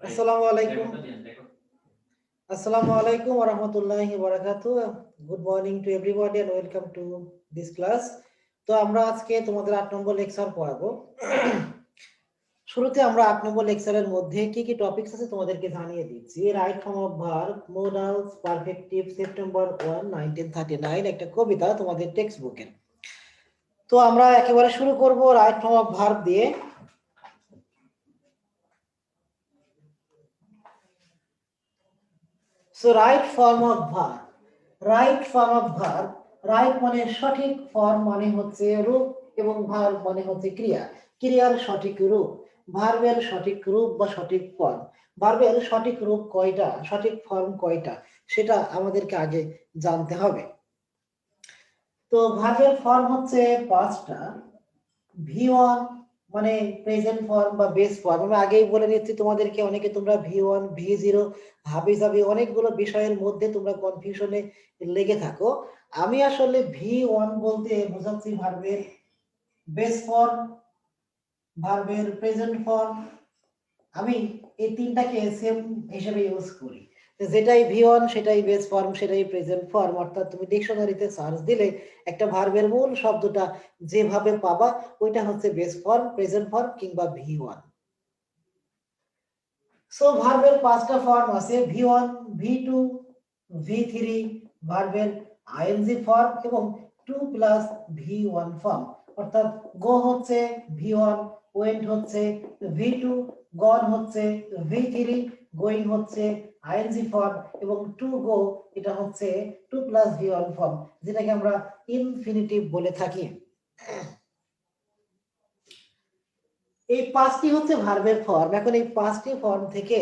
আসসালামু আলাইকুম। Assalamu alaikum wa rahmatullahi wa barakatuh. Good morning to everybody and welcome to this class. তো আমরা আজকে তোমাদের 8 নম্বর লেকচার পড়াবো। শুরুতে আমরা 8 নম্বর লেকচারের মধ্যে কি কি টপিকস আছে তোমাদেরকে জানিয়ে দিচ্ছি। Right form of verb, modals, perfective, September 1 1939 একটা কবিতা তোমাদের টেক্সট বুকের। তো আমরা একেবারে শুরু করব রাইট ফর্ম অফ ভার্ব দিয়ে। So right form of verb, right form of verb, right মানে সঠিক ফর্ম মানে হচ্ছে রূপ এবং ভার্ব মানে হচ্ছে ক্রিয়া, ক্রিয়ার সঠিক রূপ, ভার্বের সঠিক রূপ বা সঠিক ফর্ম। ভার্বের সঠিক রূপ কয়টা, সঠিক ফর্ম কয়টা সেটা আমাদেরকে আগে জানতে হবে। তো ভার্বের ফর্ম হচ্ছে 5টা। V1 মানে প্রেজেন্ট ফর্ম বা বেস ফর্ম। আমি আগেই বলে নিচ্ছি তোমাদেরকে, অনেকে তোমরা V1 V0 হাবি জাবি অনেকগুলো বিষয়ের মধ্যে তোমরা কনফিউশনে লেগে থাকো। আমি আসলে V1 বলতে বোঝাচ্ছি ভার্বের বেস ফর্ম, ভার্বের প্রেজেন্ট ফর্ম। আমি এই তিনটাকে সেম হিসেবে ইউজ করি। যেটাই V1 সেটাই বেস ফর্ম, সেটাই প্রেজেন্ট ফর্ম। অর্থাৎ তুমি ডিকশনারিতে সার্চ দিলে একটা ভার্বের মূল শব্দটা যেভাবে পাবা ওইটা হচ্ছে বেস ফর্ম, প্রেজেন্ট ফর্ম কিংবা V1। সো ভার্বের 5টা ফর্ম আছে, V1 V2 V3, ভার্বের আইএনজি ফর্ম এবং 2 প্লাস V1 ফর্ম। অর্থাৎ গো হচ্ছে V1, ওয়েন্ট হচ্ছে V2, গন হচ্ছে V3, গোয়িং হচ্ছে আইএনজি ফর্ম এবং টু গো এটা হচ্ছে 2 প্লাস V1 ফর্ম, যেটাকে আমরা ইনফিনিটিভ বলে থাকি। এই 5টি হচ্ছে ভার্বের ফর্ম। এখন এই 5টি ফর্ম থেকে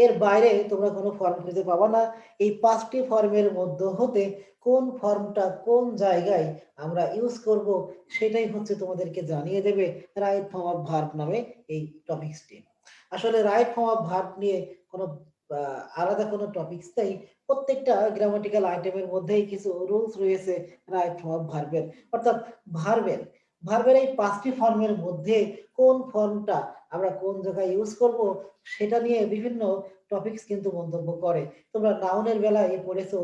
এর বাইরে তোমরা কোনো ফর্ম খুঁজে পাবা না। এই 5টি ফর্মের মধ্যে হতে কোন ফর্মটা কোন জায়গায় আমরা ইউজ করব সেটাই হচ্ছে তোমাদেরকে জানিয়ে দেবে রাইট ফর্ম অফ ভার্ব নামে এই টপিকসটি। আসলে রাইট ফর্ম অফ ভার্ব নিয়ে কোনো আলাদা কোনো টপিকস নেই। প্রত্যেকটা গ্রামাটিক্যাল আইটেমের মধ্যেই কিছু রুলস রয়েছে রাইট ফর্ম অফ ভার্বের। অর্থাৎ ভার্বের ভার্বের এই 5টি ফর্মের মধ্যে কোন ফর্মটা আমরা কোন জায়গায় ইউজ করব সেটা নিয়ে বিভিন্ন টপিকস কিন্তু মন্তব্য করে। তোমরা নাউনের বেলায় পড়েছো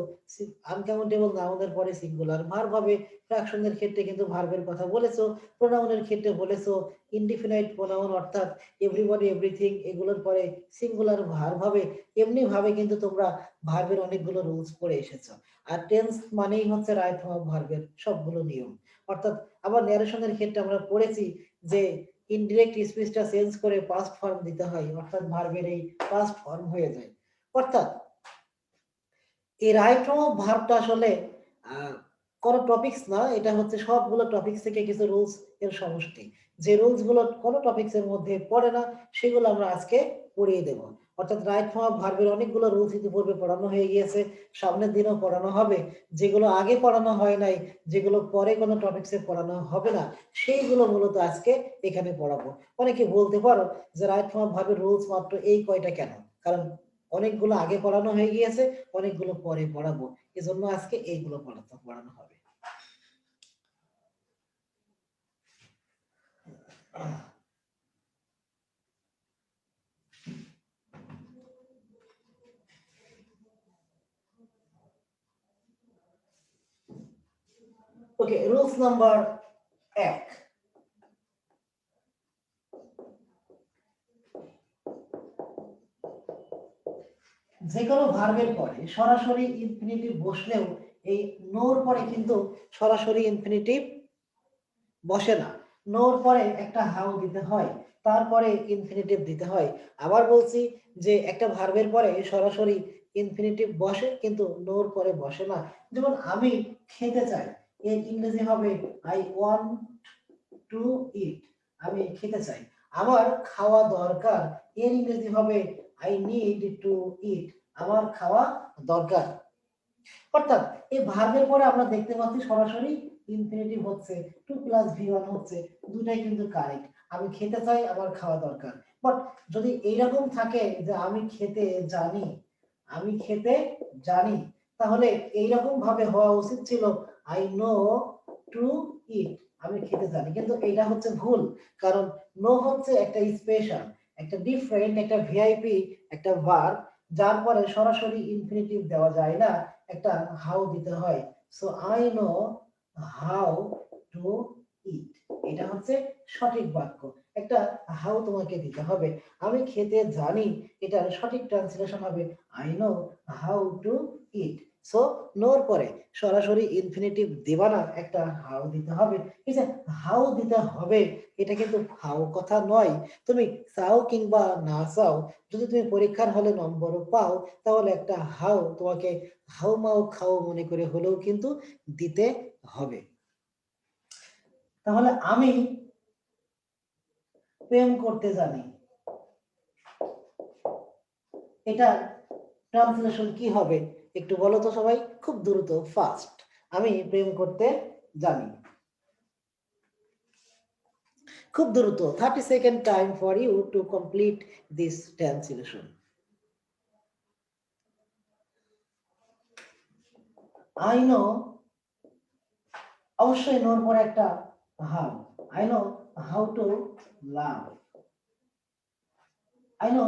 আনকাউন্টেবল নাউনের পরে সিঙ্গুলার ভার্ব হবে, ফ্র্যাকশনের ক্ষেত্রে কিন্তু ভার্বের কথা বলেছো, প্রোনাউনের ক্ষেত্রে বলেছো ইনডিফিনাইট প্রোনাউন অর্থাৎ এভরিবডি এভরিথিং, এগুলোর পরে সিঙ্গুলার ভার্ব হবে। এমনি ভাবে কিন্তু তোমরা ভার্বের অনেকগুলো রুলস পড়ে এসেছো। আর টেন্স মানেই হচ্ছে রাইট ফর্ম অফ ভার্বের সবগুলো নিয়ম। অর্থাৎ আবার ন্যারেশনের ক্ষেত্রে আমরা পড়েছি যে ইনডিরেক্ট স্পিচটা চেঞ্জ করে পাস্ট ফর্ম দিতে হয়, অর্থাৎ ভার্বের এই পাস্ট ফর্ম হয়ে যায়। অর্থাৎ এই রাইট ফর্ম অফ ভার্বটা আসলে কোনো টপিকস না, এটা হচ্ছে সবগুলো টপিকস থেকে কিছু রুলস এর সমষ্টি। যে রুলস গুলো কোনো টপিকস এর মধ্যে পড়ে না সেগুলো আমরা আজকে পড়িয়ে দেব। অর্থাৎ রাইট ফর্ম অফ ভার্বের অনেকগুলো রুলস ইতিপূর্বে পড়ানো হয়ে গিয়েছে, সামনের দিনও পড়ানো হবে। যেগুলো আগে পড়ানো হয় নাই, যেগুলো পরে কোনো টপিকসে পড়ানো হবে না, সেইগুলো মূলত আজকে এখানে পড়াবো। অনেকে বলতে পারো যে রাইট ফর্ম অফ ভার্বের রুলস মাত্র এই কয়টা কেন, কারণ অনেকগুলো আগে পড়ানো হয়ে গিয়েছে, অনেকগুলো পরে পড়াবো, এজন্য আজকে এইগুলো পড়ানো হবে। ওকে, রুলস নাম্বার 1। যে কোনো ভার্বের পরে সরাসরি ইনফিনিটিভ বসলেও এই নোর পরে কিন্তু সরাসরি ইনফিনিটিভ বসে না। নোর পরে একটা হাউ দিতে হয়, তারপরে ইনফিনিটিভ দিতে হয়। আবার বলছি যে একটা ভার্বের পরে সরাসরি ইনফিনিটিভ বসে কিন্তু নোর পরে বসে না। যেমন আমি খেতে চাই, এর ইংরেজি হবে আই ওয়ান্ট টু ইট, আমি খেতে চাই। আমার খাওয়া দরকার, এর ইংরেজি হবে আই নিড টু ইট, আমার খাওয়া দরকার। অর্থাৎ এই ভার্বের পরে আমরা দেখতে পাচ্ছি সরাসরি ইনফিনিটিভ হচ্ছে, 2 প্লাস V1 হচ্ছে, দুটাই কিন্তু কারেক্ট। আমি খেতে চাই, আমার খাওয়া দরকার। বাট যদি এইরকম থাকে যে আমি খেতে জানি, আমি খেতে জানি, তাহলে এইরকম ভাবে হওয়া উচিত ছিল আই নো টু ইট, আমি খেতে জানি। কিন্তু এটা হচ্ছে ভুল, কারণ নো হচ্ছে একটা স্পেশাল, একটা ডিফারেন্ট, একটা ভিআইপি, একটা ভার্ব যার পরে সরাসরি ইনফিনিটিভ দেওয়া যায় না, একটা হাউ দিতে হয়। So I know how to eat, এটা হচ্ছে সঠিক বাক্য। একটা হাউ তোমাকে দিতে হবে। আমি খেতে জানি, এটার সঠিক ট্রান্সলেশন হবে I know how to eat. So নোর পরে সরাসরি ইনফিনিটিভ দেবা না, একটা হাউ দিতে হবে। এই যে হাউ দিতে হবে, এটা কিন্তু হাউ কথা নয়। তুমি চাও কিংবা না চাও, যদি তুমি পরীক্ষার হলে নম্বরও পাও, তাহলে একটা হাউ তোমাকে হাউ মাউ খাও মনে করে হলেও কিন্তু দিতে হবে। তাহলে আমি প্রেম করতে জানি, এটা ট্রান্সলেশন কি হবে একটু বলো তো সবাই, খুব দ্রুত, ফাস্ট। আমি প্রেম করতে জানি, খুব দ্রুত, 30 second time for you to complete this translation. I know, অবশ্যই নোর পরে একটা how. I know how to love, I know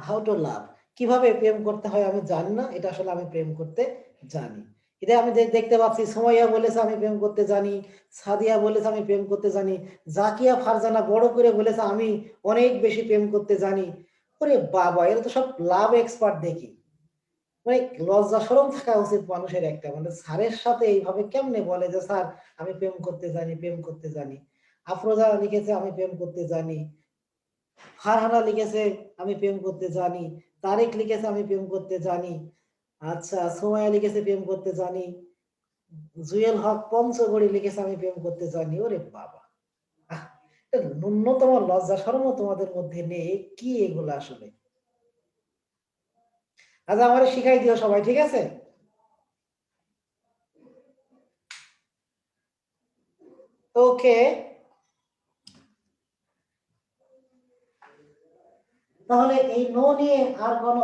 how to love. কিভাবে প্রেম করতে হয় আমি জানি না, এটা আসলে আমি প্রেম করতে জানি। এটা আমি দেখতে পাচ্ছি সুমাইয়া বলেছে আমি প্রেম করতে জানি, সাদিয়া বলেছে আমি প্রেম করতে জানি, জাকিয়া ফারজানা বড় করে বলেছে আমি অনেক বেশি প্রেম করতে জানি। ওরে বাবা, এরা তো সব লাভ এক্সপার্ট দেখি। মানে লজ্জা শরম থাকা উচিত মানুষের একটা, মানে স্যারের সাথে এইভাবে কেমনে বলে যে স্যার আমি প্রেম করতে জানি, প্রেম করতে জানি। আফরোজা লিখেছে আমি প্রেম করতে জানি, ফারহানা লিখেছে আমি প্রেম করতে জানি, তারেক লিখেছে আমি প্রেম করতে জানি, আচ্ছা সোমায়া লিখেছে প্রেম করতে জানি, জুয়েল হক পঞ্চগড়ি লিখেছে আমি প্রেম করতে জানি। ওরে বাবা, আহ, ন্যূনতম লজ্জা শরমও তোমাদের মধ্যে নেই, কি এগুলো আসলে। আচ্ছা আমার শিখাই দিও সবাই, ঠিক আছে? ওকে, তাহলে এই নো নিয়ে আর কোনো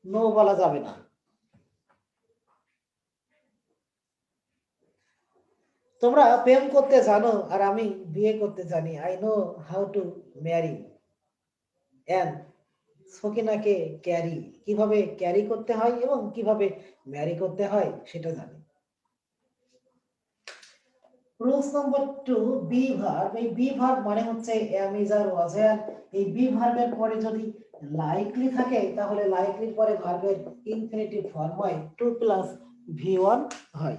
নো বলা যাবে না। তোমরা প্রেম করতে জানো আর আমি বিয়ে করতে জানি, I know how to marry and সকিনাকে ক্যারি, কিভাবে ক্যারি করতে হয় এবং কিভাবে ম্যারি করতে হয় সেটা জানি। Rules number 2, be verb. এই বি ভার্ব মানে হচ্ছে এম ইজ আর ওয়াজ আর। এই বি ভার্বের পরে যদি লাইকলি থাকে, তাহলে লাইকলির পরে ভার্বের ইনফিনিটিভ ফর্ম হয় টু প্লাস ভি ওয়ান হয়।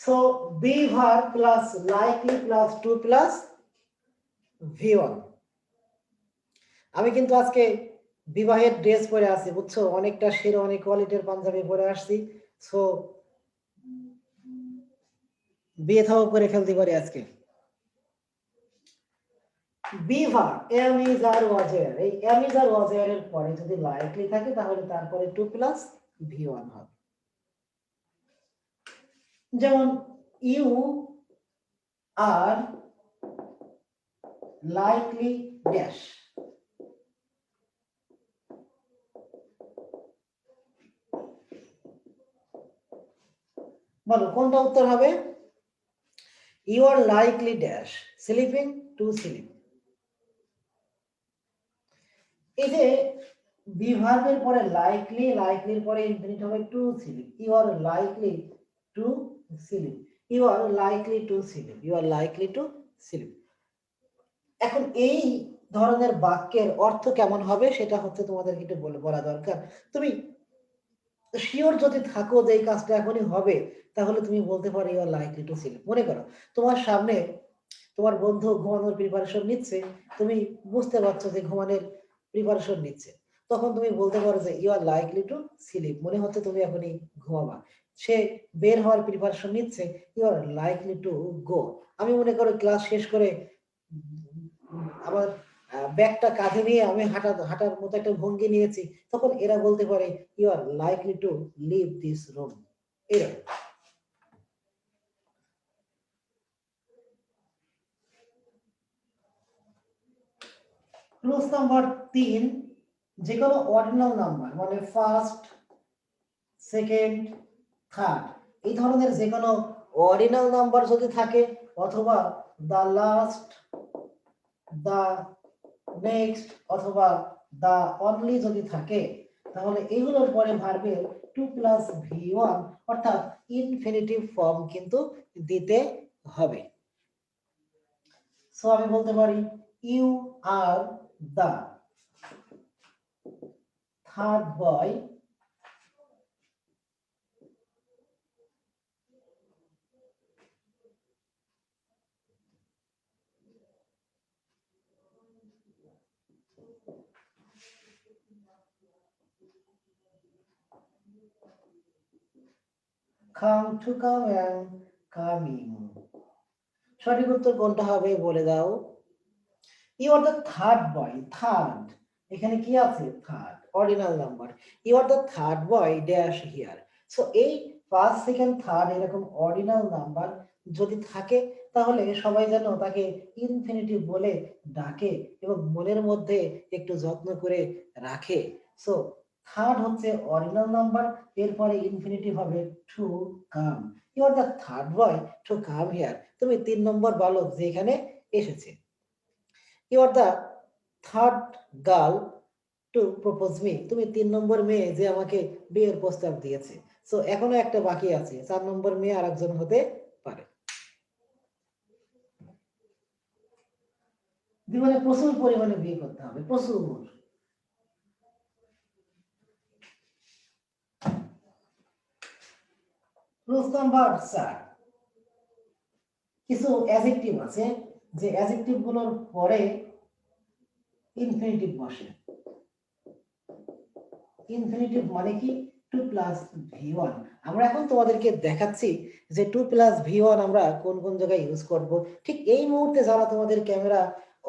So be verb plus likely plus to plus V one. আমি কিন্তু আজকে বিবাহের ড্রেস পরে আছি বুঝছো, অনেকটা শেরওয়ানি কোয়ালিটির পাঞ্জাবি পরে আসছি। সো বিয়ে থাও করে ফেলতে পারি আজকে। বি ভার্ব এম ইজ আর ওয়াজ এর, এই এম ইজ আর ওয়াজ এর পরে যদি লাইকলি থাকে তাহলে তারপরে টু প্লাস ভি ওয়ান হবে। যেমন ইউ আর লাইকলি ড্যাশ, বলো কোনটা উত্তর হবে? You are likely dash sleeping to sleep. এই যে বি ভার্বের পরে লাইকলি, লাইকলির পরে ইনফিনিট হবে to sleep, you are likely to sleep, you are likely to sleep, you are likely to sleep. এখন এই ধরনের বাক্যের অর্থ কেমন হবে সেটা হচ্ছে তোমাদের একটু বলা দরকার। তুমি শিওর যদি থাকো যে এই কাজটা এখনই হবে, তাহলে তুমি বলতে পারো you are likely to sleep. মনে করো তোমার সামনে তোমার বন্ধু ঘুমানোর প্রিপারেশন নিচ্ছে, তুমি বুঝতে পারছো যে ঘুমানোর প্রিপারেশন নিচ্ছে, তখন তুমি বলতে পারো যে you are likely to sleep, মনে হচ্ছে তুমি এখনই ঘুমাবা। সে বের হওয়ার প্রিপারেশন নিচ্ছে, you are likely to go. আমি মনে করো ক্লাস শেষ করে আমার ব্যাগটা কাঁধে নিয়ে আমি হাঁটার মতো একটা ভঙ্গি নিয়েছি, তখন এরা বলতে পারে you are likely to leave this room. এরকম। ক্লোজ নাম্বার 3, যে কোনো অর্ডিনাল নাম্বার মানে ফার্স্ট, সেকেন্ড, থার্ড, এই ধরনের যে কোনো অর্ডিনাল নাম্বার যদি থাকে অথবা দ্য লাস্ট, দ্য নেক্সট অথবা দ্য অনলি যদি থাকে তাহলে এগুলোর পরে ভার্বের টু প্লাস V1 অর্থাৎ ইনফিনিটিভ ফর্ম কিন্তু দিতে হবে। সো আমি বলতে পারি you are the third boy come to come and coming। সঠিক উত্তর কোনটা হবে বলে দাও। You are the third boy, third এখানে কি আছে third ordinal number, you are the third boy dash here. So এই ফার্স্ট সেকেন্ড থার্ড এরকম অর্ডিনাল নাম্বার যদি থাকে তাহলে সবাই যেন তাকে ইনফিনিটিভ বলে ডাকে এবং মনের মধ্যে একটু যত্ন করে রাখে। সো থার্ড হচ্ছে অর্ডিনাল নাম্বার, এরপরে ইনফিনিটিভ হবে to come. You are the third boy to come here, তুমি 3 নম্বর বালক যে এখানে এসেছে। You are the third girl to propose me, তুমি 3 নম্বর মেয়ে যে আমাকে বিয়ের প্রস্তাব দিয়েছে। সো এখনো একটা বাকি আছে, 4 নম্বর মেয়ে আরেকজন হতে পারে। জীবনে প্রচুর পরিমাণে বিয়ে করতে হবে, প্রচুর। রুলস নাম্বার 4, কিছু অ্যাডজেক্টিভ আছে যে অ্যাডজেক্টিভ গুলোর পরে ইনফিনিটিভ বসে। ইনফিনিটিভ মানে কি টু প্লাস V1। আমরা এখন তোমাদেরকে দেখাচ্ছি যে টু প্লাস V1 আমরা কোন কোন জায়গায় ইউজ করব। ঠিক এই মুহূর্তে যারা তোমাদের ক্যামেরা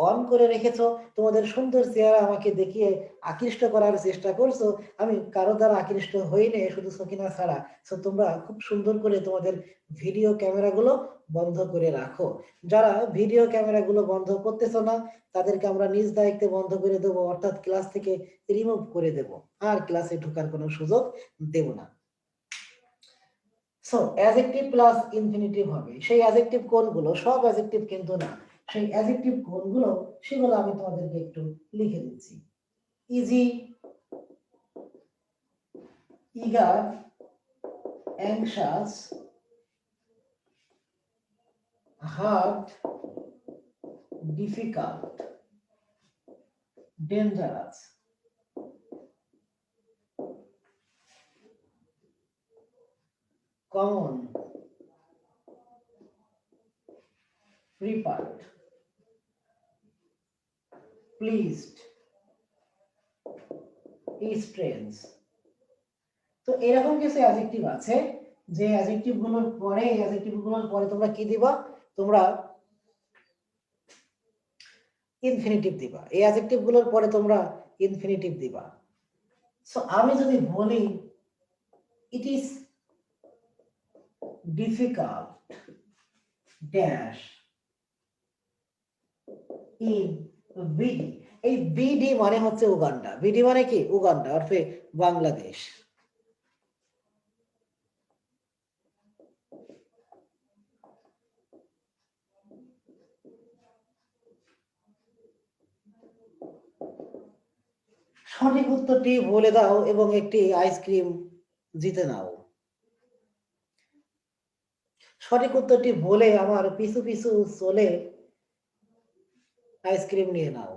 অন করে রেখেছো, তোমাদের সুন্দর চেহারা আমাকে দেখিয়ে আকৃষ্ট করার চেষ্টা করছো, আমি কারো দ্বারা আকৃষ্ট হইনি, শুধু সকিনা ছাড়া। সো তোমরা খুব সুন্দর করে তোমাদের ভিডিও ক্যামেরাগুলো বন্ধ করে রাখো। যারা ভিডিও ক্যামেরাগুলো বন্ধ করতেছো না তাদেরকে আমরা নিজ দায়িত্বে বন্ধ করে দেবো, অর্থাৎ ক্লাস থেকে রিমুভ করে দেব, আর ক্লাসে ঢোকার কোনো সুযোগ দেব না। সো অ্যাডজেক্টিভ প্লাস ইনফিনিটিভ হবে। সেই অ্যাডজেক্টিভ কোনগুলো, সব অ্যাডজেক্টিভ কিন্তু না, সেই অ্যাডজেক্টিভ কোনগুলো সেগুলো আমি তোমাদেরকে একটু লিখে দিচ্ছি। Easy, eager, anxious, hard, difficult, dangerous. Common, prepared, pleased, strange। তো এরকম কিছু অ্যাডজেক্টিভ আছে যে অ্যাডজেক্টিভ গুলোর পরে তোমরা কি দিবা, তোমরা ইনফিনিটিভ দিবা। এই অ্যাডজেক্টিভ গুলোর পরে তোমরা ইনফিনিটিভ দিবা। সো আমি যদি বলি it is difficult dash in BD. এই বিডি মানে হচ্ছে উগান্ডা, বিডি মানে কি উগান্ডা অর্থে বাংলাদেশ। সঠিক উত্তরটি বলে দাও এবং একটি আইসক্রিম জিতে নাও। সঠিক উত্তরটি বলে আমার পিছু পিছু চলে আইসক্রিম নিয়ে নাও।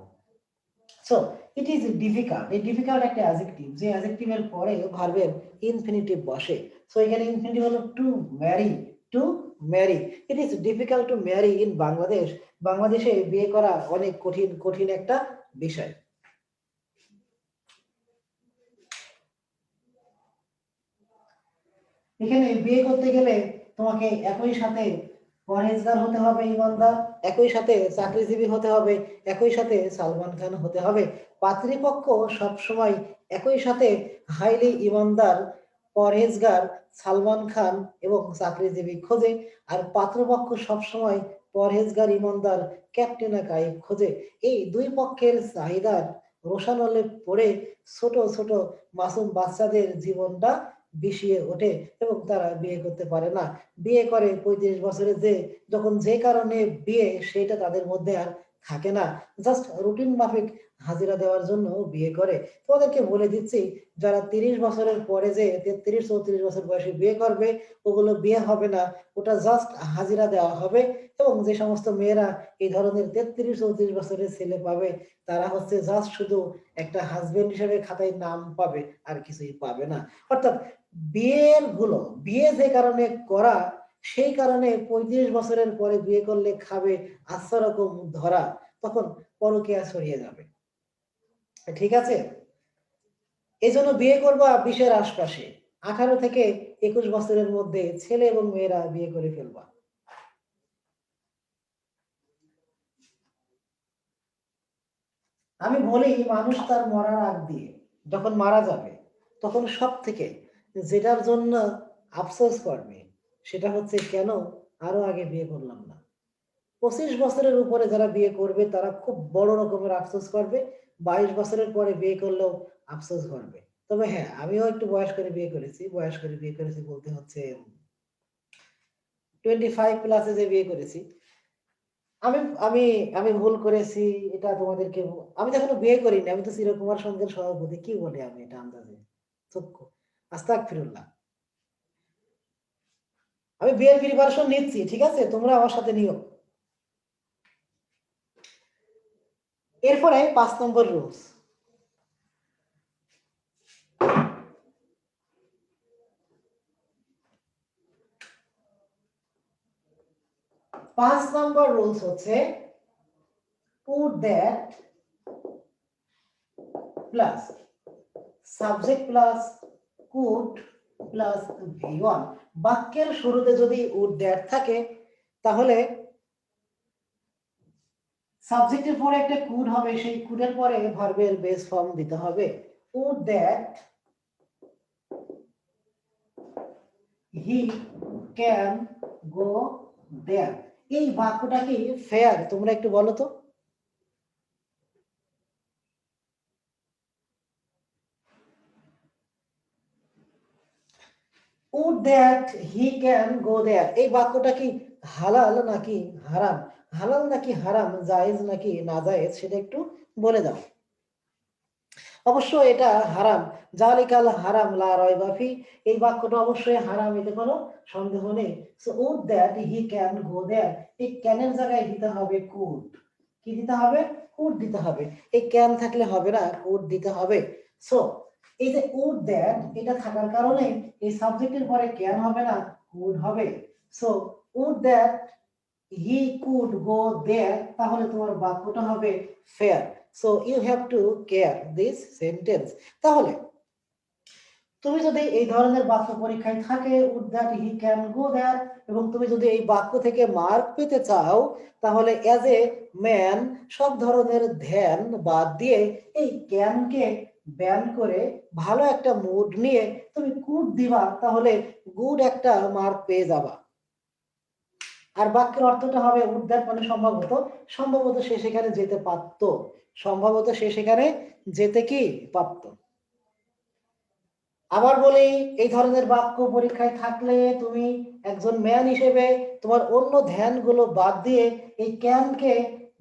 সো ইট ইজ ডিফিকাল্ট, এই ডিফিকাল্ট একটা অ্যাডজেক্টিভ যে অ্যাডজেক্টিভের পরে ভার্বের ইনফিনিটিভ বসে। সো এখানে ইনফিনিটিভ হলো to marry, to marry. It is difficult to marry in Bangladesh. বাংলাদেশে বিয়ে করা অনেক কঠিন কঠিন একটা বিষয়। এখানে বিয়ে করতে গেলে তোমাকে একই সাথে পরহেজগার হতে হবে, ইমানদার, একই সাথে চাকরিজীবী হতে হবে, একই সাথে সালমান খান হতে হবে। পাত্রীপক্ষ সবসময় একই সাথে হাইলি ইমানদার, পরহেজগার, সালমান খান এবং চাকরিজীবী খোঁজে, আর পাত্রপক্ষ সবসময় পরহেজগার, ইমানদার, ক্যাটরিনা কাইফ খোঁজে। এই দুই পক্ষের চাহিদার রোষানলে পড়ে ছোট ছোট মাসুম বাচ্চাদের জীবনটা বিষিয়ে ওঠে এবং তারা বিয়ে করতে পারে না। বিয়ে করে 35 বছরে যখন যে কারণে বিয়ে সেটা তাদের মধ্যে আর থাকে না, জাস্ট রুটিন মাফিক হাজিরা দেওয়ার জন্য বিয়ে করে। তোমাদেরকে বলে দিচ্ছি, যারা 30 বছরের পরে 33-34 বছর বয়সে বিয়ে করবে, ওগুলো বিয়ে হবে না, ওটা জাস্ট হাজিরা দেওয়া হবে। এবং যে সমস্ত মেয়েরা এই ধরনের 33-34 বছরের ছেলে পাবে, তারা হচ্ছে জাস্ট শুধু একটা হাজবেন্ড হিসেবে খাতায় নাম পাবে, আর কিছুই পাবে না। অর্থাৎ বিয়ে যে কারণে করা, সেই কারণে 35 বছরের পরে বিয়ে করলে খাবে আচ্ছা রকম ধরা, তখন পরকীয়া ছড়িয়ে যাবে। ঠিক আছে? এই জন্য বিয়ে করবা 20-এর আশপাশে, 18 থেকে 21 বছরের মধ্যে ছেলে এবং মেয়েরা বিয়ে করে ফেলবা। আমি বলি, মানুষ তার মরার আগ দিয়ে যখন মারা যাবে, তখন সব থেকে যেটার জন্য আফসোস করবে, সেটা হচ্ছে কেন আরো আগে বিয়ে করলাম না। 25 বছরের উপরে যারা বিয়ে করবে তারা খুব বড় রকমের আফসোস করবে, 22 বছরের পরে বিয়ে করলেও আফসোস করবে। তবে হ্যাঁ, আমিও একটু বয়স করে বিয়ে করেছি, বলতে হচ্ছে 25 প্লাসে যে বিয়ে করেছি। আমি আমি আমি ভুল করেছি, এটা তোমাদেরকে আমি তো এখনো বিয়ে করিনি, আমি তো চিরকুমার সংঘের সভাপতি, কি বলে আমি এটা আন্দাজে চক্ষু, আস্তাগফিরুল্লাহ। আমি বিয়ের প্রিপারেশন নিচ্ছি, ঠিক আছে, তোমরা আমার সাথে নিও। এরপরে 5 নম্বর রুলস। 5 নম্বর রুলস হচ্ছে put that plus subject plus could plus V1। বাক্যের শুরুতে যদি would that থাকে, তাহলে সাবজেক্টের পরে একটা কুড হবে, সেই কুডের পরে ভার্বের বেস ফর্ম দিতে হবে। would that he can go there। এই বাক্যটা কি ফেয়ার? তোমরা একটু বলো তো। would that he can go there, এই বাক্যটা কি হালাল নাকি হারাম? হালাল নাকি হারাম, জায়েজ নাকি নাজায়েজ, সেটা একটু বলে দাও। অবশ্য এটা হারাম, জালিকাল হারাম লা রাইবা ফি, এই বাক্যটা অবশ্যই হারাম, এতে কোনো সন্দেহ নেই। So would that he can go there, এই ক্যানের জায়গায় দিতে হবে কুড। কি দিতে হবে? কুড দিতে হবে। এই ক্যান থাকলে হবে না, কুড দিতে হবে। সো এই যে উড দ্যাট, এটা থাকার কারণে এই সাবজেক্টের পরে ক্যান হবে না, কুড হবে। So would that he could go there, তাহলে তোমার বাক্যটা হবে fair. So you have to care this sentence. তাহলে তুমি যদি এই ধরনের বাক্য পরীক্ষায় থাকে উড দ্যাট হি ক্যান গো দেয়ার, এবং তুমি যদি এই বাক্য থেকে মার্ক পেতে চাও, তাহলে অ্যাজ এ ম্যান সব ধরনের ধ্যান বাদ দিয়ে এই ক্যানকে ব্যান করে ভালো একটা মুড নিয়ে তুমি কুড দিবা, তাহলে গুড একটা মার্ক পেয়ে যাবা। আর বাক্যের অর্থটা হবে উড দ্যাট মানে সম্ভবত, সম্ভবত সে সেখানে যেতে পারত, সম্ভবত সে সেখানে যেতে কি পারত। আবার বলি, এই ধরনের বাক্য পরীক্ষায় থাকলে তুমি একজন ম্যান হিসেবে তোমার অন্য ধ্যানগুলো বাদ দিয়ে এই ক্যানকে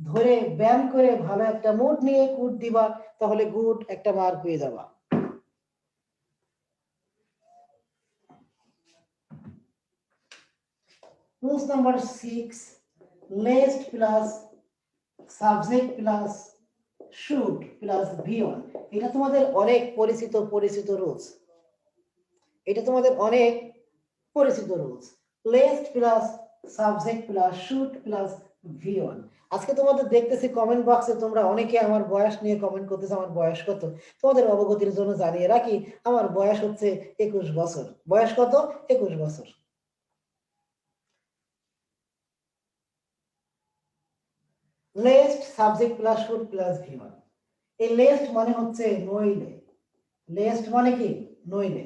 ধরে ব্যান করে ভালো একটা মুড নিয়ে কুড দিবা, তাহলে গুড একটা মার্ক পেয়ে যাবা। Rules number 6, lest plus subject plus should plus V1। এটা তোমাদের অনেক পরিচিত রুলস, এটা তোমাদের অনেক পরিচিত rules. Lest plus subject plus should plus V1। আজকে তোমাদের দেখতেছি কমেন্ট বক্সে তোমরা অনেকে আমার বয়স নিয়ে কমেন্ট করতেছে, আমার বয়স কত। তোমাদের অবগতির জন্য জানিয়ে রাখি, আমার বয়স হচ্ছে 21 বছর। বয়স কত? 21 বছর। Lest subject plus should plus V1। এই লেস্ট মানে হচ্ছে নইলে, লেস্ট মানে কি নইলে।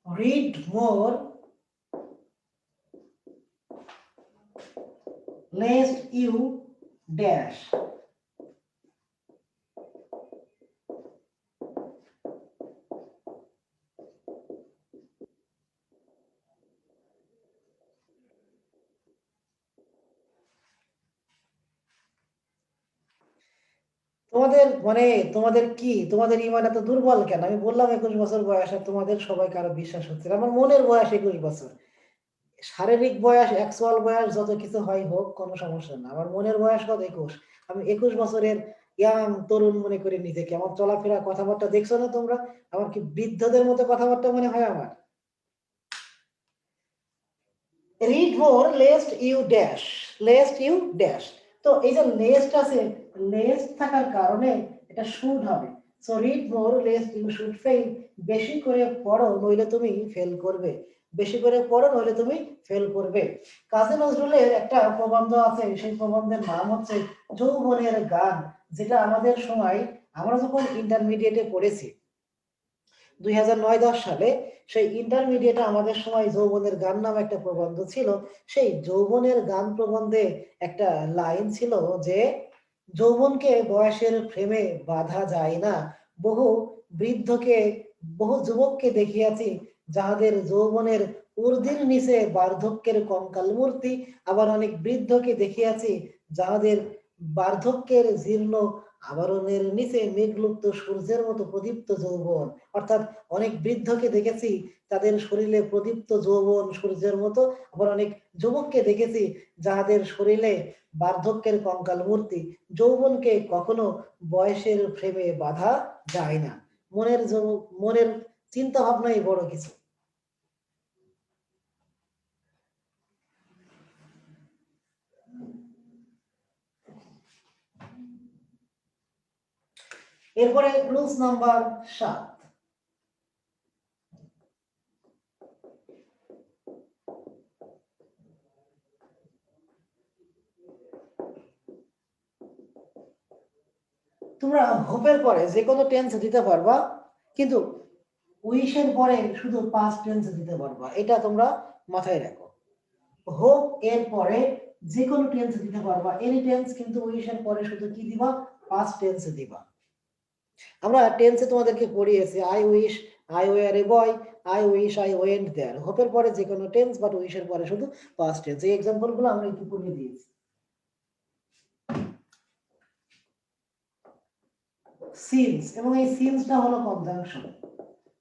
read more lest you dash। তোমাদের কি তোমাদের ইমান এত দুর্বল কেন? আমি বললাম 21 বছর বয়স, আর তোমাদের সবাই কারো বিশ্বাস হচ্ছে না। আমার মনের বয়স 21 বছর। শারীরিক বয়স, অ্যাকচুয়াল বয়স যত কিছু হয় হোক, কোনো সমস্যা না। আমার মনের বয়স কত? 21। আমি 21 বছরের ইয়াং তরুণ মনে করি নিজেকে। আমার চলাফেরা, কথাবার্তা দেখছো না তোমরা? আমার কি বৃদ্ধদের মতো কথাবার্তা মনে হয় আমার? Read more lest you dash, lest you dash. তো এই যে লেস্ট আছে, লেস্ট থাকার কারণে এটা শুড হবে। So read more lest you should fail. বেশি করে পড়ো নইলে তুমি ফেল করবে। বেশি করে পড়ো নইলে তুমি ফেল করবে। কাজী নজরুলের একটা প্রবন্ধ আছে, সেই প্রবন্ধের নাম হচ্ছে যৌবনের গান, যেটা আমাদের সময়, আমরা যখন ইন্টারমিডিয়েটে পড়েছি 2009-10 সালে, সেই ইন্টারমিডিয়েটে আমাদের সময় যৌবনের গান নামে একটা প্রবন্ধ ছিল। সেই যৌবনের গান প্রবন্ধে একটা লাইন ছিল যে, যৌবনকে বয়সের ফ্রেমে বাঁধা যায় না। বহু বৃদ্ধকে, বহু যুবককে দেখিয়াছি, যাহাদের যৌবনের ঊর্ধ্বের নিচে বার্ধক্যের কঙ্কাল মূর্তি। আবার অনেক বৃদ্ধকে দেখিয়াছি, যাহাদের বার্ধক্যের জীর্ণ আবরণের নিচে মেঘলুপ্ত সূর্যের মতো প্রদীপ্ত যৌবন। অর্থাৎ অনেক বৃদ্ধকে দেখেছি, তাদের শরীরে প্রদীপ্ত যৌবন সূর্যের মতো। আবার অনেক যুবককে দেখেছি, যাহাদের শরীরে বার্ধক্যের কঙ্কাল মূর্তি। যৌবনকে কখনো বয়সের ফ্রেমে বাঁধা যায় না। মনের চিন্তা ভাবনাই বড় কিছু। এরপরে রুলস নাম্বার 7। তোমরা হোপের পরে যে কোনো টেন্স দিতে পারবা, কিন্তু উইশের পরে শুধু পাস্ট টেন্স দিতে পারবা, এটা তোমরা মাথায় রাখো। হোপ এর পরে যে কোনো টেন্স দিতে পারবা, এনি টেন্স, কিন্তু উইশের পরে শুধু কি দিবা? পাস্ট টেন্স দিবা। আমরা টেন্সে তোমাদেরকে পড়িয়েছি I wish I were a boy, I wish I went there. হোপের পরে যে কোনো টেন্স, বাট উইশের পরে শুধু পাস্ট টেন্স। এই এক্সাম্পল গুলো আমরা একটু পড়িয়ে দিয়েছি। সিন্স, এবং এই সিন্সটা হলো কনজাংশন।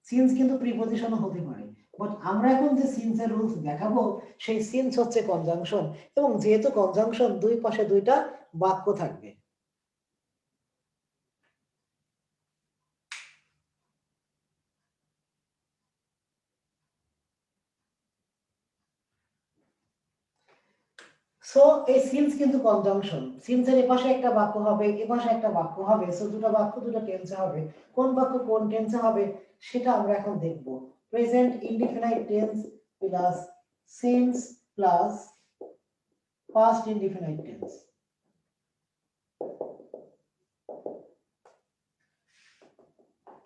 সিন্স কিন্তু প্রিপজিশনও হতে পারে, বাট আমরা এখন যে সিন্সের রুলস দেখাবো, সেই সিন্স হচ্ছে কনজাংশন। এবং যেহেতু কনজাংশন, দুই পাশে দুইটা বাক্য থাকবে। সো এই সিন্স কিন্তু কনজাংশন। সিন্সের এপাশে একটা বাক্য হবে, এপাশে একটা বাক্য হবে। সো দুটো বাক্য দুটো টেন্সে হবে। কোন বাক্য কোন টেন্সে হবে সেটা আমরা এখন দেখব। Present indefinite tense plus since plus past indefinite tense.